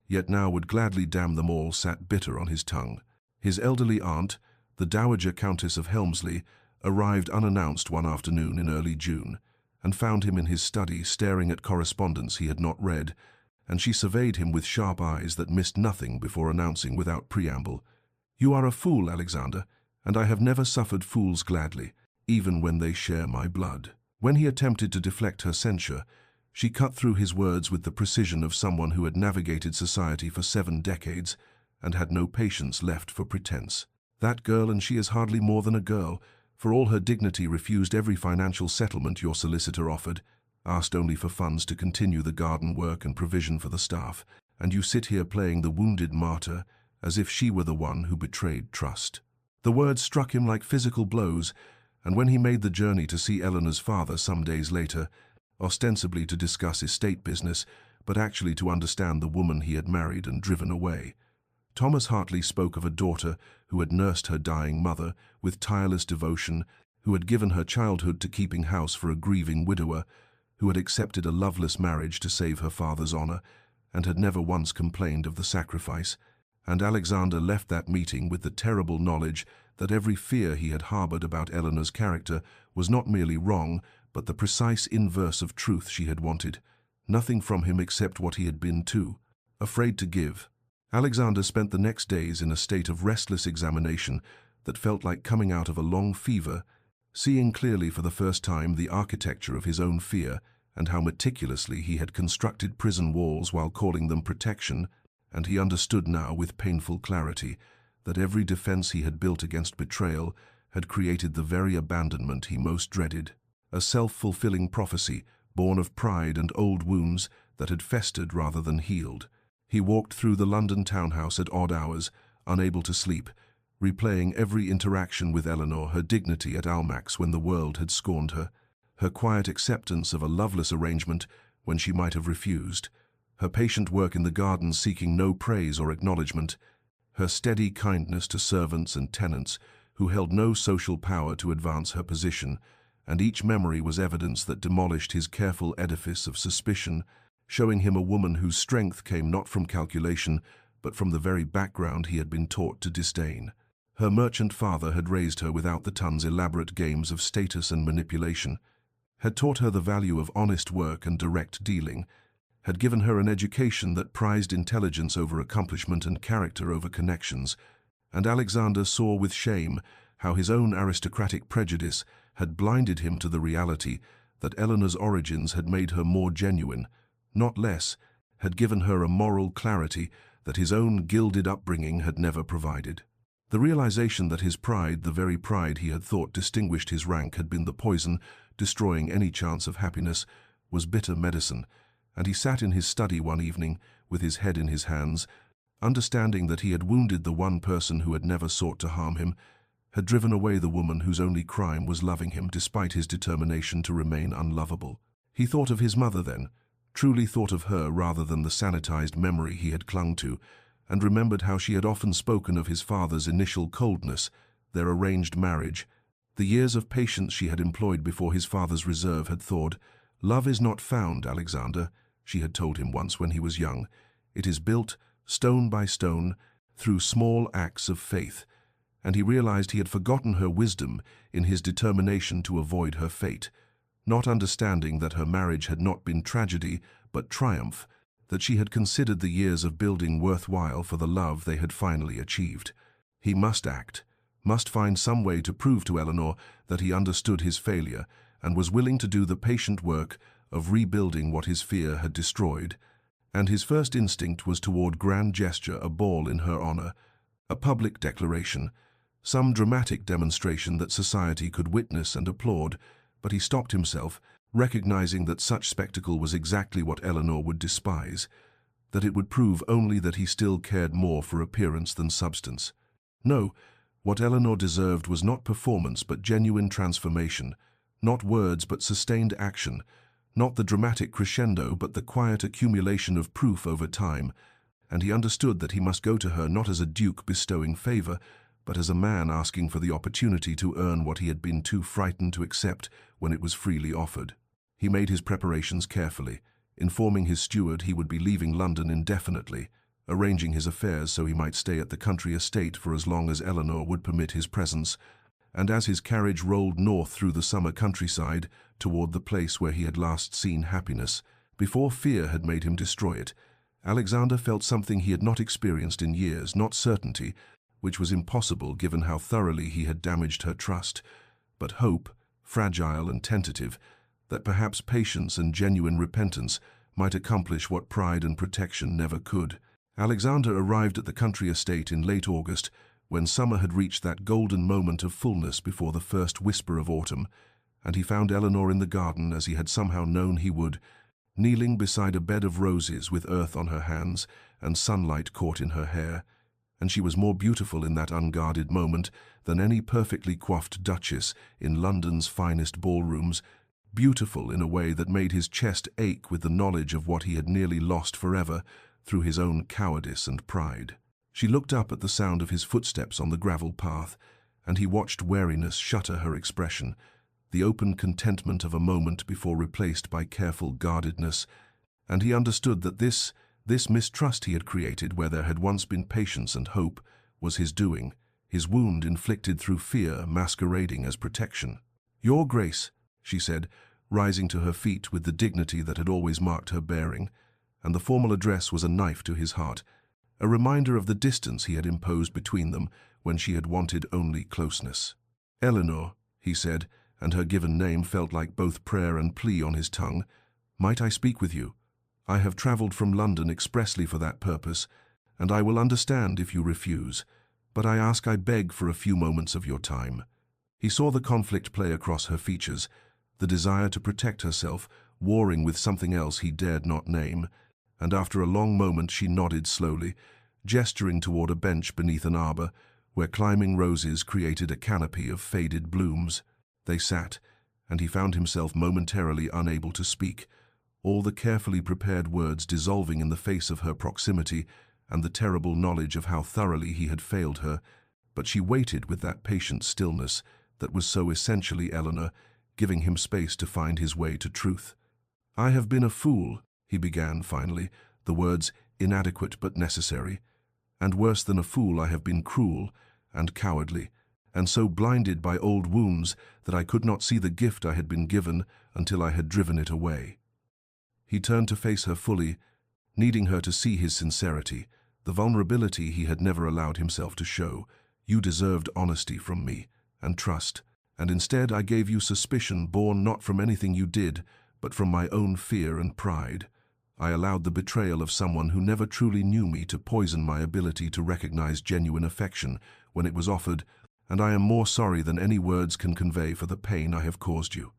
Speaker 1: yet now would gladly damn them all, sat bitter on his tongue. His elderly aunt, the Dowager Countess of Helmsley, arrived unannounced one afternoon in early June, and found him in his study staring at correspondence he had not read, and she surveyed him with sharp eyes that missed nothing before announcing without preamble, "You are a fool, Alexander, and I have never suffered fools gladly, even when they share my blood." When he attempted to deflect her censure, she cut through his words with the precision of someone who had navigated society for 7 decades and had no patience left for pretense. "That girl, and she is hardly more than a girl, for all her dignity, refused every financial settlement your solicitor offered, asked only for funds to continue the garden work and provision for the staff, and you sit here playing the wounded martyr as if she were the one who betrayed trust." The words struck him like physical blows, and when he made the journey to see Eleanor's father some days later, ostensibly to discuss estate business, but actually to understand the woman he had married and driven away, Thomas Hartley spoke of a daughter who had nursed her dying mother with tireless devotion, who had given her childhood to keeping house for a grieving widower, who had accepted a loveless marriage to save her father's honor, and had never once complained of the sacrifice. And Alexander left that meeting with the terrible knowledge that every fear he had harbored about Eleanor's character was not merely wrong, but the precise inverse of truth she had wanted. Nothing from him except what he had been too, afraid to give. Alexander spent the next days in a state of restless examination that felt like coming out of a long fever, seeing clearly for the first time the architecture of his own fear and how meticulously he had constructed prison walls while calling them protection, and he understood now with painful clarity that every defense he had built against betrayal had created the very abandonment he most dreaded, a self-fulfilling prophecy born of pride and old wounds that had festered rather than healed. He walked through the London townhouse at odd hours, unable to sleep, replaying every interaction with Eleanor, her dignity at Almack's when the world had scorned her, her quiet acceptance of a loveless arrangement when she might have refused, her patient work in the garden seeking no praise or acknowledgement, her steady kindness to servants and tenants who held no social power to advance her position, and each memory was evidence that demolished his careful edifice of suspicion, showing him a woman whose strength came not from calculation, but from the very background he had been taught to disdain. Her merchant father had raised her without the ton's elaborate games of status and manipulation, had taught her the value of honest work and direct dealing, had given her an education that prized intelligence over accomplishment and character over connections, and Alexander saw with shame how his own aristocratic prejudice had blinded him to the reality that Eleanor's origins had made her more genuine, not less, had given her a moral clarity that his own gilded upbringing had never provided. The realization that his pride, the very pride he had thought distinguished his rank, had been the poison destroying any chance of happiness, was bitter medicine, and he sat in his study one evening with his head in his hands, understanding that he had wounded the one person who had never sought to harm him, had driven away the woman whose only crime was loving him despite his determination to remain unlovable. He thought of his mother then, truly thought of her rather than the sanitized memory he had clung to, and remembered how she had often spoken of his father's initial coldness, their arranged marriage, the years of patience she had employed before his father's reserve had thawed. "Love is not found, Alexander," she had told him once when he was young. "It is built, stone by stone, through small acts of faith," and he realized he had forgotten her wisdom in his determination to avoid her fate, not understanding that her marriage had not been tragedy but triumph, that she had considered the years of building worthwhile for the love they had finally achieved. He must act, must find some way to prove to Eleanor that he understood his failure and was willing to do the patient work of rebuilding what his fear had destroyed, and his first instinct was toward grand gesture, a ball in her honor, a public declaration, some dramatic demonstration that society could witness and applaud, but he stopped himself, recognizing that such spectacle was exactly what Eleanor would despise, that it would prove only that he still cared more for appearance than substance. No, what Eleanor deserved was not performance but genuine transformation, not words but sustained action, not the dramatic crescendo but the quiet accumulation of proof over time, and he understood that he must go to her not as a duke bestowing favor, but as a man asking for the opportunity to earn what he had been too frightened to accept when it was freely offered. He made his preparations carefully, informing his steward he would be leaving London indefinitely, arranging his affairs so he might stay at the country estate for as long as Eleanor would permit his presence, and as his carriage rolled north through the summer countryside toward the place where he had last seen happiness, before fear had made him destroy it, Alexander felt something he had not experienced in years, not certainty, which was impossible given how thoroughly he had damaged her trust, but hope, fragile and tentative, that perhaps patience and genuine repentance might accomplish what pride and protection never could. Alexander arrived at the country estate in late August, when summer had reached that golden moment of fullness before the first whisper of autumn, and he found Eleanor in the garden as he had somehow known he would, kneeling beside a bed of roses with earth on her hands and sunlight caught in her hair, and she was more beautiful in that unguarded moment than any perfectly coiffed duchess in London's finest ballrooms, beautiful in a way that made his chest ache with the knowledge of what he had nearly lost forever through his own cowardice and pride. She looked up at the sound of his footsteps on the gravel path, and he watched wariness shutter her expression, the open contentment of a moment before replaced by careful guardedness, and he understood that this mistrust he had created where there had once been patience and hope was his doing, his wound inflicted through fear masquerading as protection. "Your Grace," she said, rising to her feet with the dignity that had always marked her bearing, and the formal address was a knife to his heart, a reminder of the distance he had imposed between them when she had wanted only closeness. "Eleanor," he said, and her given name felt like both prayer and plea on his tongue, "might I speak with you? I have travelled from London expressly for that purpose, and I will understand if you refuse, but I beg for a few moments of your time." He saw the conflict play across her features, the desire to protect herself, warring with something else he dared not name, and after a long moment she nodded slowly, gesturing toward a bench beneath an arbor, where climbing roses created a canopy of faded blooms. They sat, and he found himself momentarily unable to speak, all the carefully prepared words dissolving in the face of her proximity and the terrible knowledge of how thoroughly he had failed her, but she waited with that patient stillness that was so essentially Eleanor, giving him space to find his way to truth. "I have been a fool," he began finally, the words inadequate but necessary, "and worse than a fool I have been cruel and cowardly, and so blinded by old wounds that I could not see the gift I had been given until I had driven it away." He turned to face her fully, needing her to see his sincerity, the vulnerability he had never allowed himself to show. "You deserved honesty from me, and trust, and instead I gave you suspicion born not from anything you did, but from my own fear and pride. I allowed the betrayal of someone who never truly knew me to poison my ability to recognize genuine affection when it was offered, and I am more sorry than any words can convey for the pain I have caused you."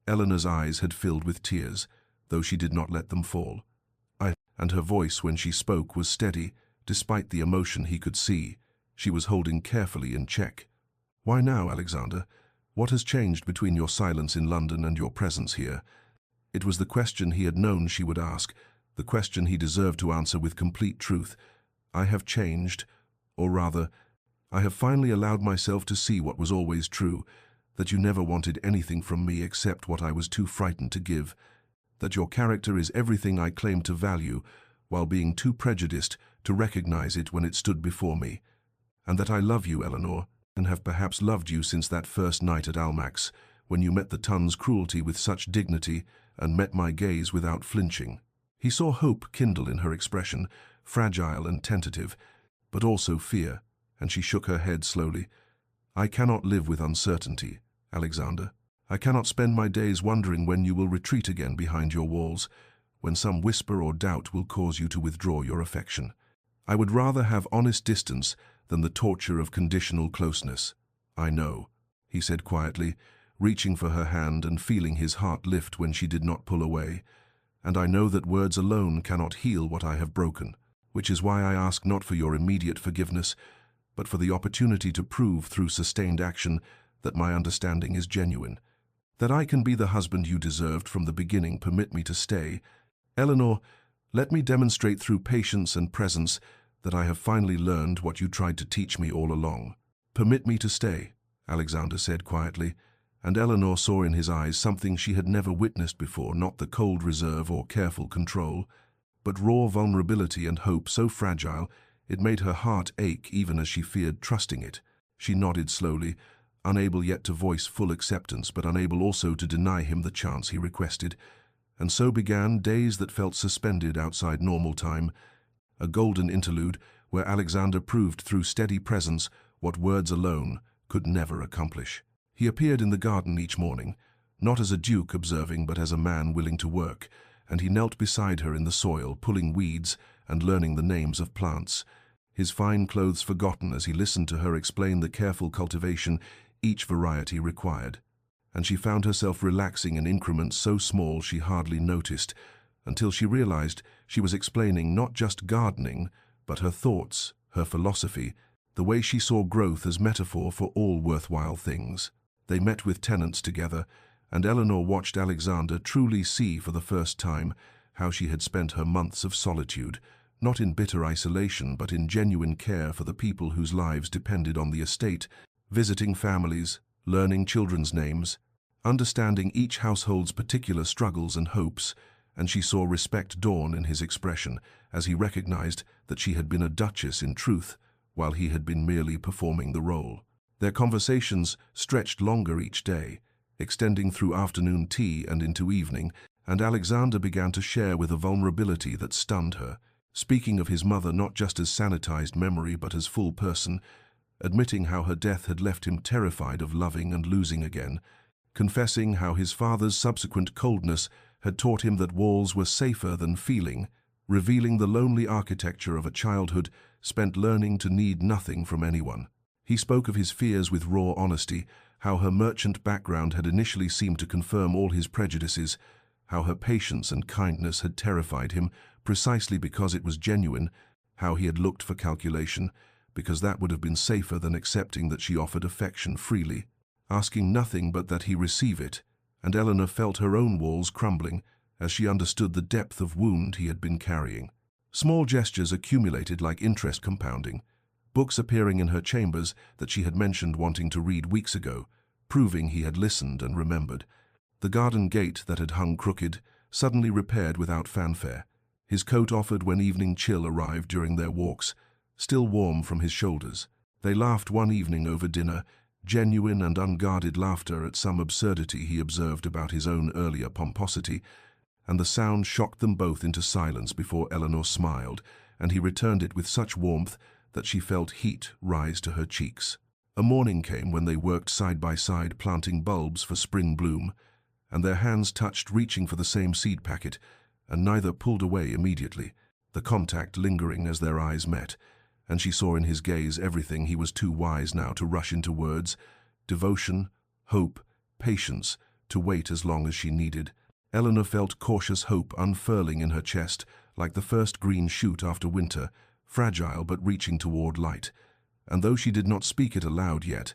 Speaker 1: Eleanor's eyes had filled with tears, though she did not let them fall. And her voice when she spoke was steady, despite the emotion he could see. She was holding carefully in check. "Why now, Alexander? What has changed between your silence in London and your presence here?" It was the question he had known she would ask, the question he deserved to answer with complete truth. "I have changed, or rather, I have finally allowed myself to see what was always true, that you never wanted anything from me except what I was too frightened to give, that your character is everything I claim to value, while being too prejudiced to recognize it when it stood before me, and that I love you, Eleanor, and have perhaps loved you since that first night at Almack's, when you met the ton's cruelty with such dignity and met my gaze without flinching." He saw hope kindle in her expression, fragile and tentative, but also fear, and she shook her head slowly. "I cannot live with uncertainty, Alexander. I cannot spend my days wondering when you will retreat again behind your walls, when some whisper or doubt will cause you to withdraw your affection. I would rather have honest distance than the torture of conditional closeness. I know," he said quietly, reaching for her hand and feeling his heart lift when she did not pull away, "and I know that words alone cannot heal what I have broken, which is why I ask not for your immediate forgiveness, but for the opportunity to prove through sustained action that my understanding is genuine. That I can be the husband you deserved from the beginning. Permit me to stay. Eleanor, Let me demonstrate through patience and presence that I have finally learned what you tried to teach me all along. Permit me to stay, Alexander said quietly, and Eleanor saw in his eyes something she had never witnessed before, not the cold reserve or careful control, but raw vulnerability and hope so fragile it made her heart ache even as she feared trusting it. She nodded slowly, unable yet to voice full acceptance, but unable also to deny him the chance he requested. And so began days that felt suspended outside normal time, a golden interlude where Alexander proved through steady presence what words alone could never accomplish. He appeared in the garden each morning, not as a duke observing but as a man willing to work, and he knelt beside her in the soil, pulling weeds and learning the names of plants, his fine clothes forgotten as he listened to her explain the careful cultivation each variety required. And she found herself relaxing in increments so small she hardly noticed, until she realized she was explaining not just gardening, but her thoughts, her philosophy, the way she saw growth as metaphor for all worthwhile things. They met with tenants together, and Eleanor watched Alexander truly see for the first time how she had spent her months of solitude, not in bitter isolation but in genuine care for the people whose lives depended on the estate, visiting families, learning children's names, understanding each household's particular struggles and hopes, and she saw respect dawn in his expression as he recognized that she had been a duchess in truth, while he had been merely performing the role. Their conversations stretched longer each day, extending through afternoon tea and into evening, and Alexander began to share with a vulnerability that stunned her, speaking of his mother not just as sanitized memory but as full person, admitting how her death had left him terrified of loving and losing again, confessing how his father's subsequent coldness had taught him that walls were safer than feeling, revealing the lonely architecture of a childhood spent learning to need nothing from anyone. He spoke of his fears with raw honesty, how her merchant background had initially seemed to confirm all his prejudices, how her patience and kindness had terrified him precisely because it was genuine, how he had looked for calculation, because that would have been safer than accepting that she offered affection freely, asking nothing but that he receive it, and Eleanor felt her own walls crumbling as she understood the depth of wound he had been carrying. Small gestures accumulated like interest compounding, books appearing in her chambers that she had mentioned wanting to read weeks ago, proving he had listened and remembered. The garden gate that had hung crooked, suddenly repaired without fanfare, his coat offered when evening chill arrived during their walks, still warm from his shoulders. They laughed one evening over dinner, genuine and unguarded laughter at some absurdity he observed about his own earlier pomposity, and the sound shocked them both into silence before Eleanor smiled, and he returned it with such warmth that she felt heat rise to her cheeks. A morning came when they worked side by side planting bulbs for spring bloom, and their hands touched reaching for the same seed packet, and neither pulled away immediately, the contact lingering as their eyes met, and she saw in his gaze everything he was too wise now to rush into words: devotion, hope, patience, to wait as long as she needed. Eleanor felt cautious hope unfurling in her chest, like the first green shoot after winter, fragile but reaching toward light. And though she did not speak it aloud yet,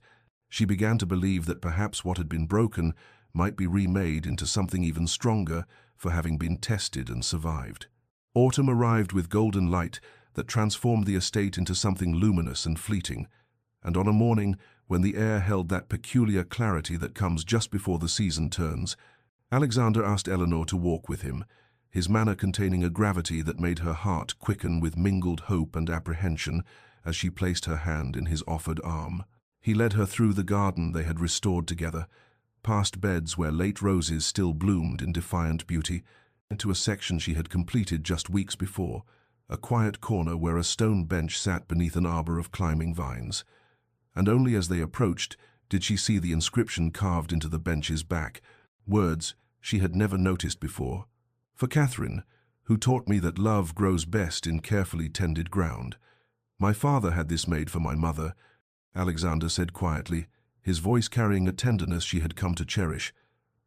Speaker 1: she began to believe that perhaps what had been broken might be remade into something even stronger for having been tested and survived. Autumn arrived with golden light that transformed the estate into something luminous and fleeting, and on a morning when the air held that peculiar clarity that comes just before the season turns, Alexander asked Eleanor to walk with him, his manner containing a gravity that made her heart quicken with mingled hope and apprehension as she placed her hand in his offered arm. He led her through the garden they had restored together, past beds where late roses still bloomed in defiant beauty, into a section she had completed just weeks before, a quiet corner where a stone bench sat beneath an arbor of climbing vines. And only as they approached did she see the inscription carved into the bench's back, words she had never noticed before. "For Catherine, who taught me that love grows best in carefully tended ground. My father had this made for my mother," Alexander said quietly, his voice carrying a tenderness she had come to cherish.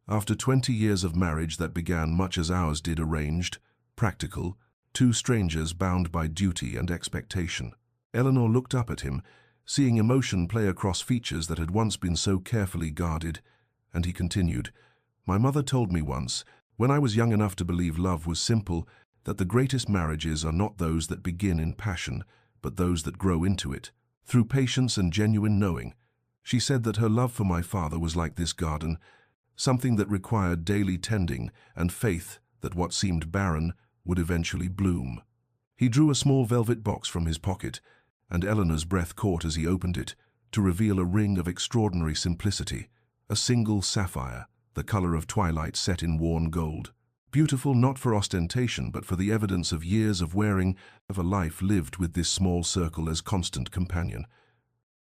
Speaker 1: After 20 years of marriage that began much as ours did, arranged, practical, two strangers bound by duty and expectation. Eleanor looked up at him, seeing emotion play across features that had once been so carefully guarded, and he continued, "My mother told me once, when I was young enough to believe love was simple, that the greatest marriages are not those that begin in passion, but those that grow into it, through patience and genuine knowing. She said that her love for my father was like this garden, something that required daily tending and faith that what seemed barren would eventually bloom. He drew a small velvet box from his pocket, and Eleanor's breath caught as he opened it, to reveal a ring of extraordinary simplicity, a single sapphire, the color of twilight set in worn gold. Beautiful not for ostentation, but for the evidence of years of wearing, of a life lived with this small circle as constant companion.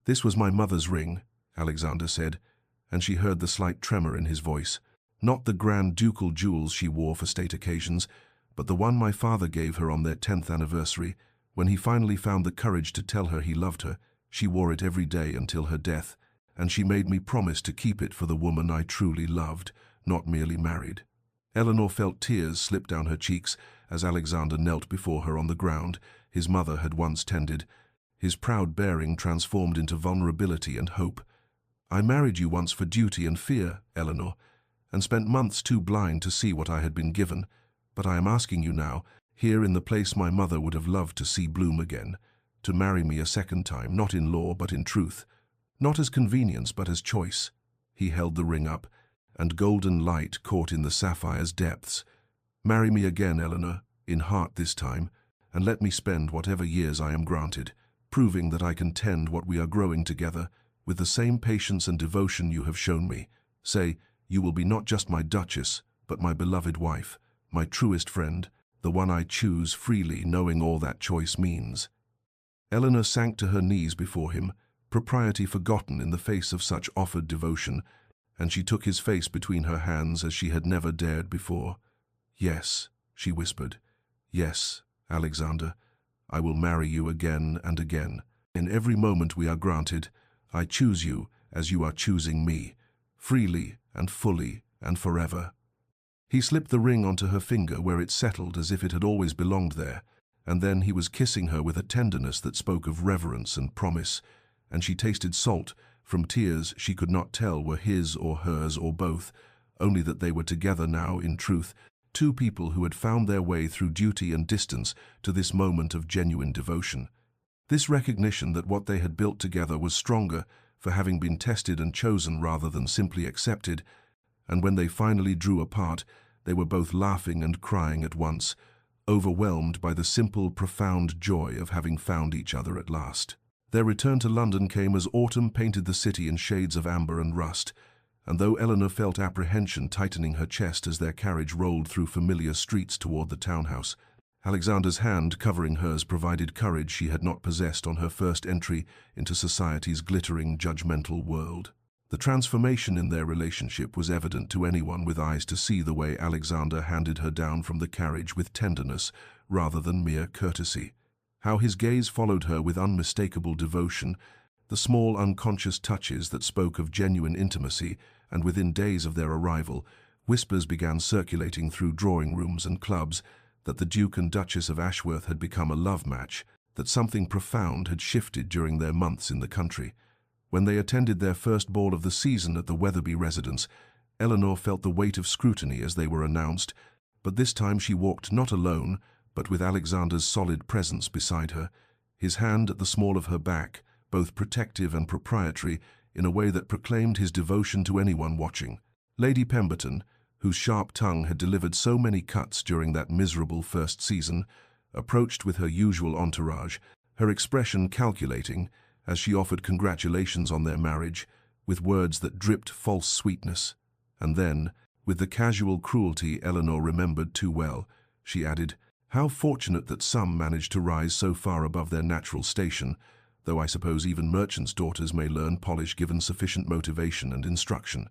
Speaker 1: "This was my mother's ring," Alexander said, and she heard the slight tremor in his voice. "Not the grand ducal jewels she wore for state occasions, but the one my father gave her on their 10th anniversary, when he finally found the courage to tell her he loved her. She wore it every day until her death, and she made me promise to keep it for the woman I truly loved, not merely married." Eleanor felt tears slip down her cheeks as Alexander knelt before her on the ground his mother had once tended, his proud bearing transformed into vulnerability and hope. "I married you once for duty and fear, Eleanor, and spent months too blind to see what I had been given, but I am asking you now, here in the place my mother would have loved to see bloom again, to marry me a second time, not in law but in truth, not as convenience but as choice." He held the ring up, and golden light caught in the sapphire's depths. "Marry me again, Eleanor, in heart this time, and let me spend whatever years I am granted, proving that I can tend what we are growing together with the same patience and devotion you have shown me. Say, you will be not just my duchess, but my beloved wife, my truest friend, the one I choose freely, knowing all that choice means." Eleanor sank to her knees before him, propriety forgotten in the face of such offered devotion, and she took his face between her hands as she had never dared before. "Yes," she whispered. "Yes, Alexander, I will marry you again and again. In every moment we are granted, I choose you as you are choosing me, freely and fully and forever." He slipped the ring onto her finger where it settled as if it had always belonged there, and then he was kissing her with a tenderness that spoke of reverence and promise, and she tasted salt from tears she could not tell were his or hers or both, only that they were together now in truth, two people who had found their way through duty and distance to this moment of genuine devotion. This recognition that what they had built together was stronger for having been tested and chosen rather than simply accepted, and when they finally drew apart, they were both laughing and crying at once, overwhelmed by the simple, profound joy of having found each other at last. Their return to London came as autumn painted the city in shades of amber and rust, and though Eleanor felt apprehension tightening her chest as their carriage rolled through familiar streets toward the townhouse, Alexander's hand covering hers provided courage she had not possessed on her first entry into society's glittering, judgmental world. The transformation in their relationship was evident to anyone with eyes to see the way Alexander handed her down from the carriage with tenderness rather than mere courtesy. How his gaze followed her with unmistakable devotion, the small unconscious touches that spoke of genuine intimacy, and within days of their arrival, whispers began circulating through drawing rooms and clubs that the Duke and Duchess of Ashworth had become a love match, that something profound had shifted during their months in the country. When they attended their first ball of the season at the Weatherby residence, Eleanor felt the weight of scrutiny as they were announced, but this time she walked not alone, but with Alexander's solid presence beside her, his hand at the small of her back, both protective and proprietary, in a way that proclaimed his devotion to anyone watching. Lady Pemberton, whose sharp tongue had delivered so many cuts during that miserable first season, approached with her usual entourage, her expression calculating, as she offered congratulations on their marriage, with words that dripped false sweetness. And then, with the casual cruelty Eleanor remembered too well, she added, "How fortunate that some manage to rise so far above their natural station, though I suppose even merchants' daughters may learn polish given sufficient motivation and instruction."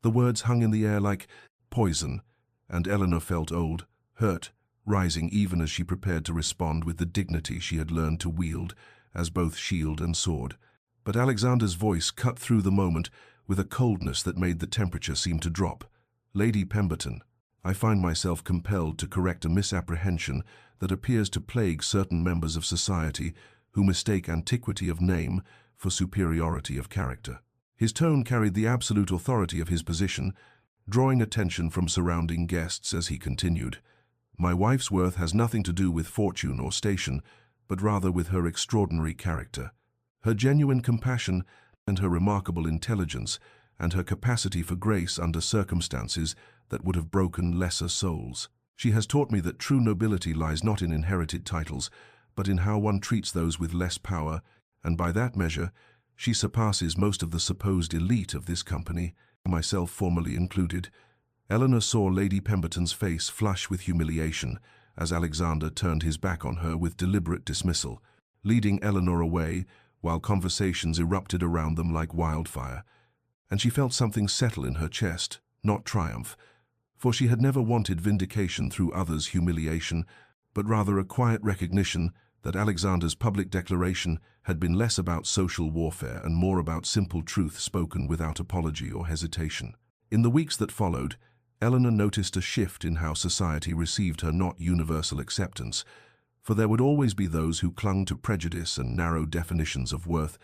Speaker 1: The words hung in the air like poison, and Eleanor felt old, hurt, rising even as she prepared to respond with the dignity she had learned to wield as both shield and sword. But Alexander's voice cut through the moment with a coldness that made the temperature seem to drop. "Lady Pemberton, I find myself compelled to correct a misapprehension that appears to plague certain members of society who mistake antiquity of name for superiority of character." His tone carried the absolute authority of his position, drawing attention from surrounding guests as he continued. My wife's worth has nothing to do with fortune or station, but rather with her extraordinary character, her genuine compassion and her remarkable intelligence, and her capacity for grace under circumstances that would have broken lesser souls. She has taught me that true nobility lies not in inherited titles, but in how one treats those with less power, and by that measure, she surpasses most of the supposed elite of this company, myself formerly included. Eleanor saw Lady Pemberton's face flush with humiliation as Alexander turned his back on her with deliberate dismissal, leading Eleanor away while conversations erupted around them like wildfire. And she felt something settle in her chest, not triumph, for she had never wanted vindication through others' humiliation, but rather a quiet recognition that Alexander's public declaration had been less about social warfare and more about simple truth spoken without apology or hesitation. In the weeks that followed, Eleanor noticed a shift in how society received her not universal acceptance, for there would always be those who clung to prejudice and narrow definitions of worth,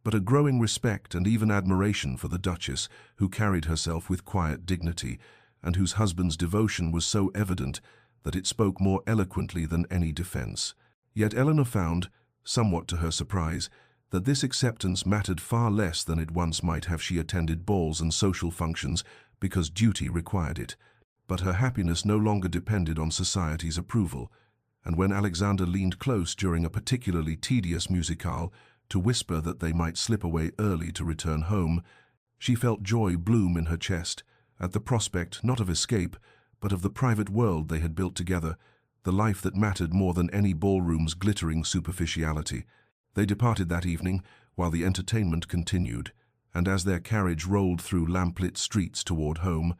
Speaker 1: but a growing respect and even admiration for the Duchess, who carried herself with quiet dignity, and whose husband's devotion was so evident that it spoke more eloquently than any defense. Yet Eleanor found, somewhat to her surprise, that this acceptance mattered far less than it once might have she attended balls and social functions because duty required it. But her happiness no longer depended on society's approval, and when Alexander leaned close during a particularly tedious musicale to whisper that they might slip away early to return home, she felt joy bloom in her chest at the prospect not of escape, but of the private world they had built together, the life that mattered more than any ballroom's glittering superficiality. They departed that evening while the entertainment continued, and as their carriage rolled through lamplit streets toward home,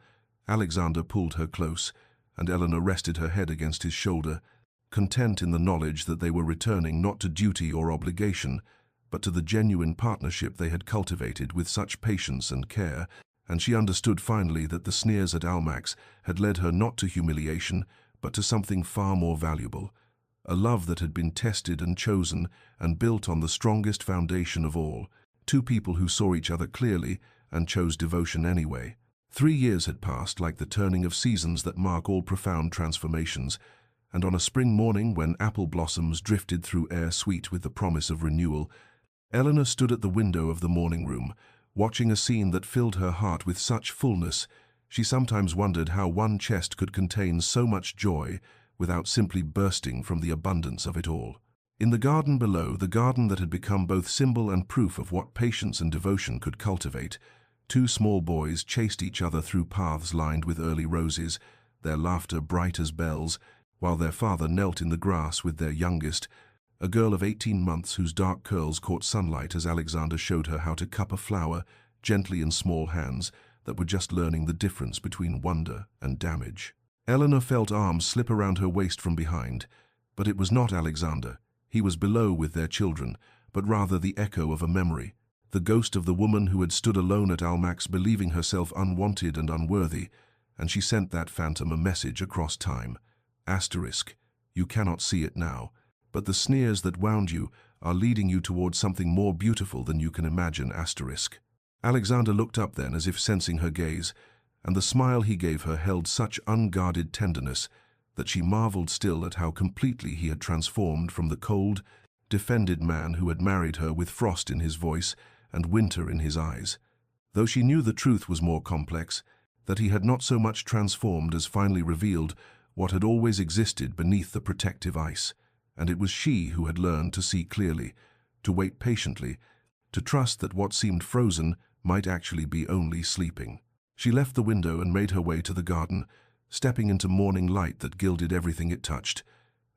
Speaker 1: Alexander pulled her close, and Eleanor rested her head against his shoulder, content in the knowledge that they were returning not to duty or obligation, but to the genuine partnership they had cultivated with such patience and care, and she understood finally that the sneers at Almack's had led her not to humiliation, but to something far more valuable, a love that had been tested and chosen and built on the strongest foundation of all, two people who saw each other clearly and chose devotion anyway. 3 years had passed like the turning of seasons that mark all profound transformations, and on a spring morning when apple blossoms drifted through air sweet with the promise of renewal, Eleanor stood at the window of the morning room, watching a scene that filled her heart with such fullness. She sometimes wondered how one chest could contain so much joy without simply bursting from the abundance of it all. In the garden below, the garden that had become both symbol and proof of what patience and devotion could cultivate, 2 small boys chased each other through paths lined with early roses, their laughter bright as bells, while their father knelt in the grass with their youngest, a girl of 18 months whose dark curls caught sunlight as Alexander showed her how to cup a flower gently in small hands that were just learning the difference between wonder and damage. Eleanor felt arms slip around her waist from behind, but it was not Alexander. He was below with their children, but rather the echo of a memory, the ghost of the woman who had stood alone at Almack's believing herself unwanted and unworthy, and she sent that phantom a message across time. Asterisk, you cannot see it now, but the sneers that wound you are leading you towards something more beautiful than you can imagine. Asterisk. Alexander looked up then as if sensing her gaze, and the smile he gave her held such unguarded tenderness that she marveled still at how completely he had transformed from the cold, defended man who had married her with frost in his voice and winter in his eyes. Though she knew the truth was more complex, that he had not so much transformed as finally revealed what had always existed beneath the protective ice, and it was she who had learned to see clearly, to wait patiently, to trust that what seemed frozen might actually be only sleeping. She left the window and made her way to the garden, stepping into morning light that gilded everything it touched,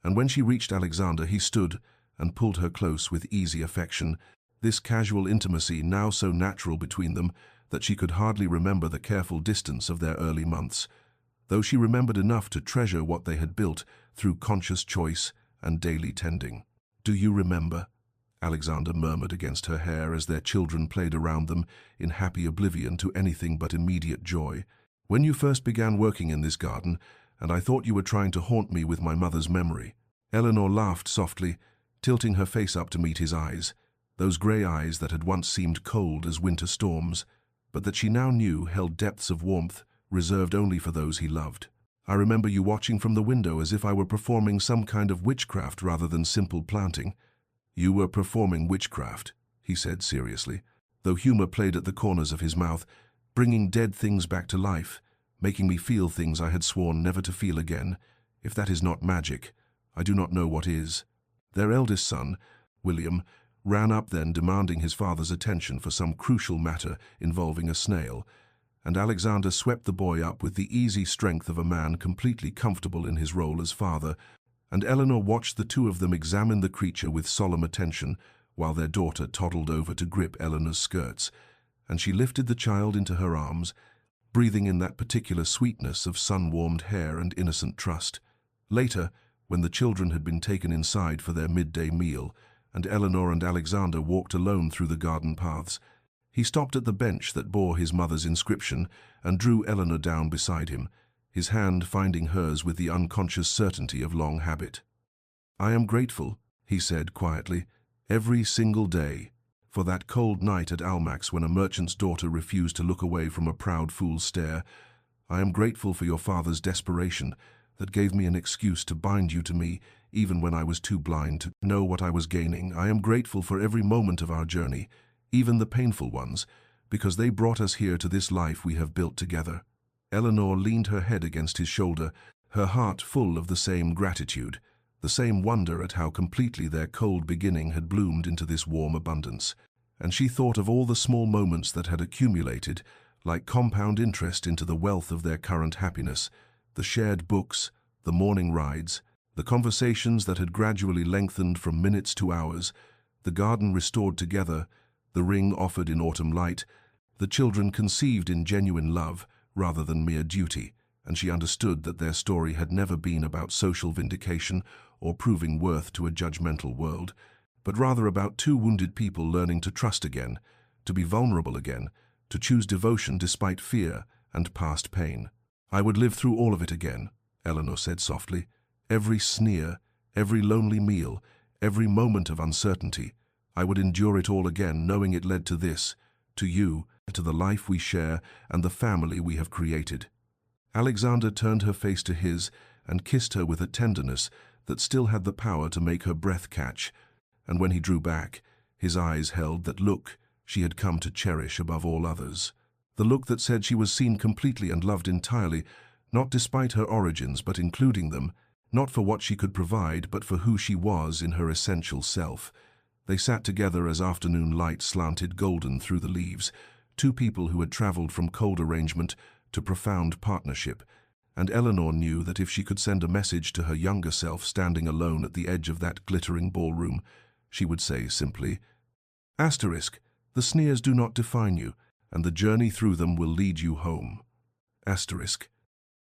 Speaker 1: and when she reached Alexander he stood and pulled her close with easy affection, this casual intimacy now so natural between them that she could hardly remember the careful distance of their early months, though she remembered enough to treasure what they had built through conscious choice and daily tending. "Do you remember?" Alexander murmured against her hair as their children played around them in happy oblivion to anything but immediate joy. "When you first began working in this garden, and I thought you were trying to haunt me with my mother's memory." Eleanor laughed softly, tilting her face up to meet his eyes, those grey eyes that had once seemed cold as winter storms, but that she now knew held depths of warmth reserved only for those he loved. I remember you watching from the window as if I were performing some kind of witchcraft rather than simple planting." "You were performing witchcraft," he said seriously, though humor played at the corners of his mouth, "bringing dead things back to life, making me feel things I had sworn never to feel again. If that is not magic, I do not know what is." Their eldest son, William, ran up then demanding his father's attention for some crucial matter involving a snail, and Alexander swept the boy up with the easy strength of a man completely comfortable in his role as father, and Eleanor watched the two of them examine the creature with solemn attention while their daughter toddled over to grip Eleanor's skirts, and she lifted the child into her arms, breathing in that particular sweetness of sun-warmed hair and innocent trust. Later, when the children had been taken inside for their midday meal, and Eleanor and Alexander walked alone through the garden paths, he stopped at the bench that bore his mother's inscription and drew Eleanor down beside him, his hand finding hers with the unconscious certainty of long habit. "I am grateful," he said quietly, "every single day, for that cold night at Almack's when a merchant's daughter refused to look away from a proud fool's stare. I am grateful for your father's desperation that gave me an excuse to bind you to me even when I was too blind to know what I was gaining. I am grateful for every moment of our journey, even the painful ones, because they brought us here to this life we have built together." Eleanor leaned her head against his shoulder, her heart full of the same gratitude, the same wonder at how completely their cold beginning had bloomed into this warm abundance. And she thought of all the small moments that had accumulated, like compound interest into the wealth of their current happiness, the shared books, the morning rides, the conversations that had gradually lengthened from minutes to hours, the garden restored together, the ring offered in autumn light, the children conceived in genuine love rather than mere duty, and she understood that their story had never been about social vindication or proving worth to a judgmental world, but rather about two wounded people learning to trust again, to be vulnerable again, to choose devotion despite fear and past pain. "I would live through all of it again," Eleanor said softly. "Every sneer, every lonely meal, every moment of uncertainty. I would endure it all again, knowing it led to this, to you, to the life we share and the family we have created." Alexander turned her face to his and kissed her with a tenderness that still had the power to make her breath catch, and when he drew back, his eyes held that look she had come to cherish above all others. The look that said she was seen completely and loved entirely, not despite her origins but including them, not for what she could provide but for who she was in her essential self. They sat together as afternoon light slanted golden through the leaves, two people who had traveled from cold arrangement to profound partnership, and Eleanor knew that if she could send a message to her younger self standing alone at the edge of that glittering ballroom, she would say simply, "Asterisk, the sneers do not define you, and the journey through them will lead you home." Asterisk.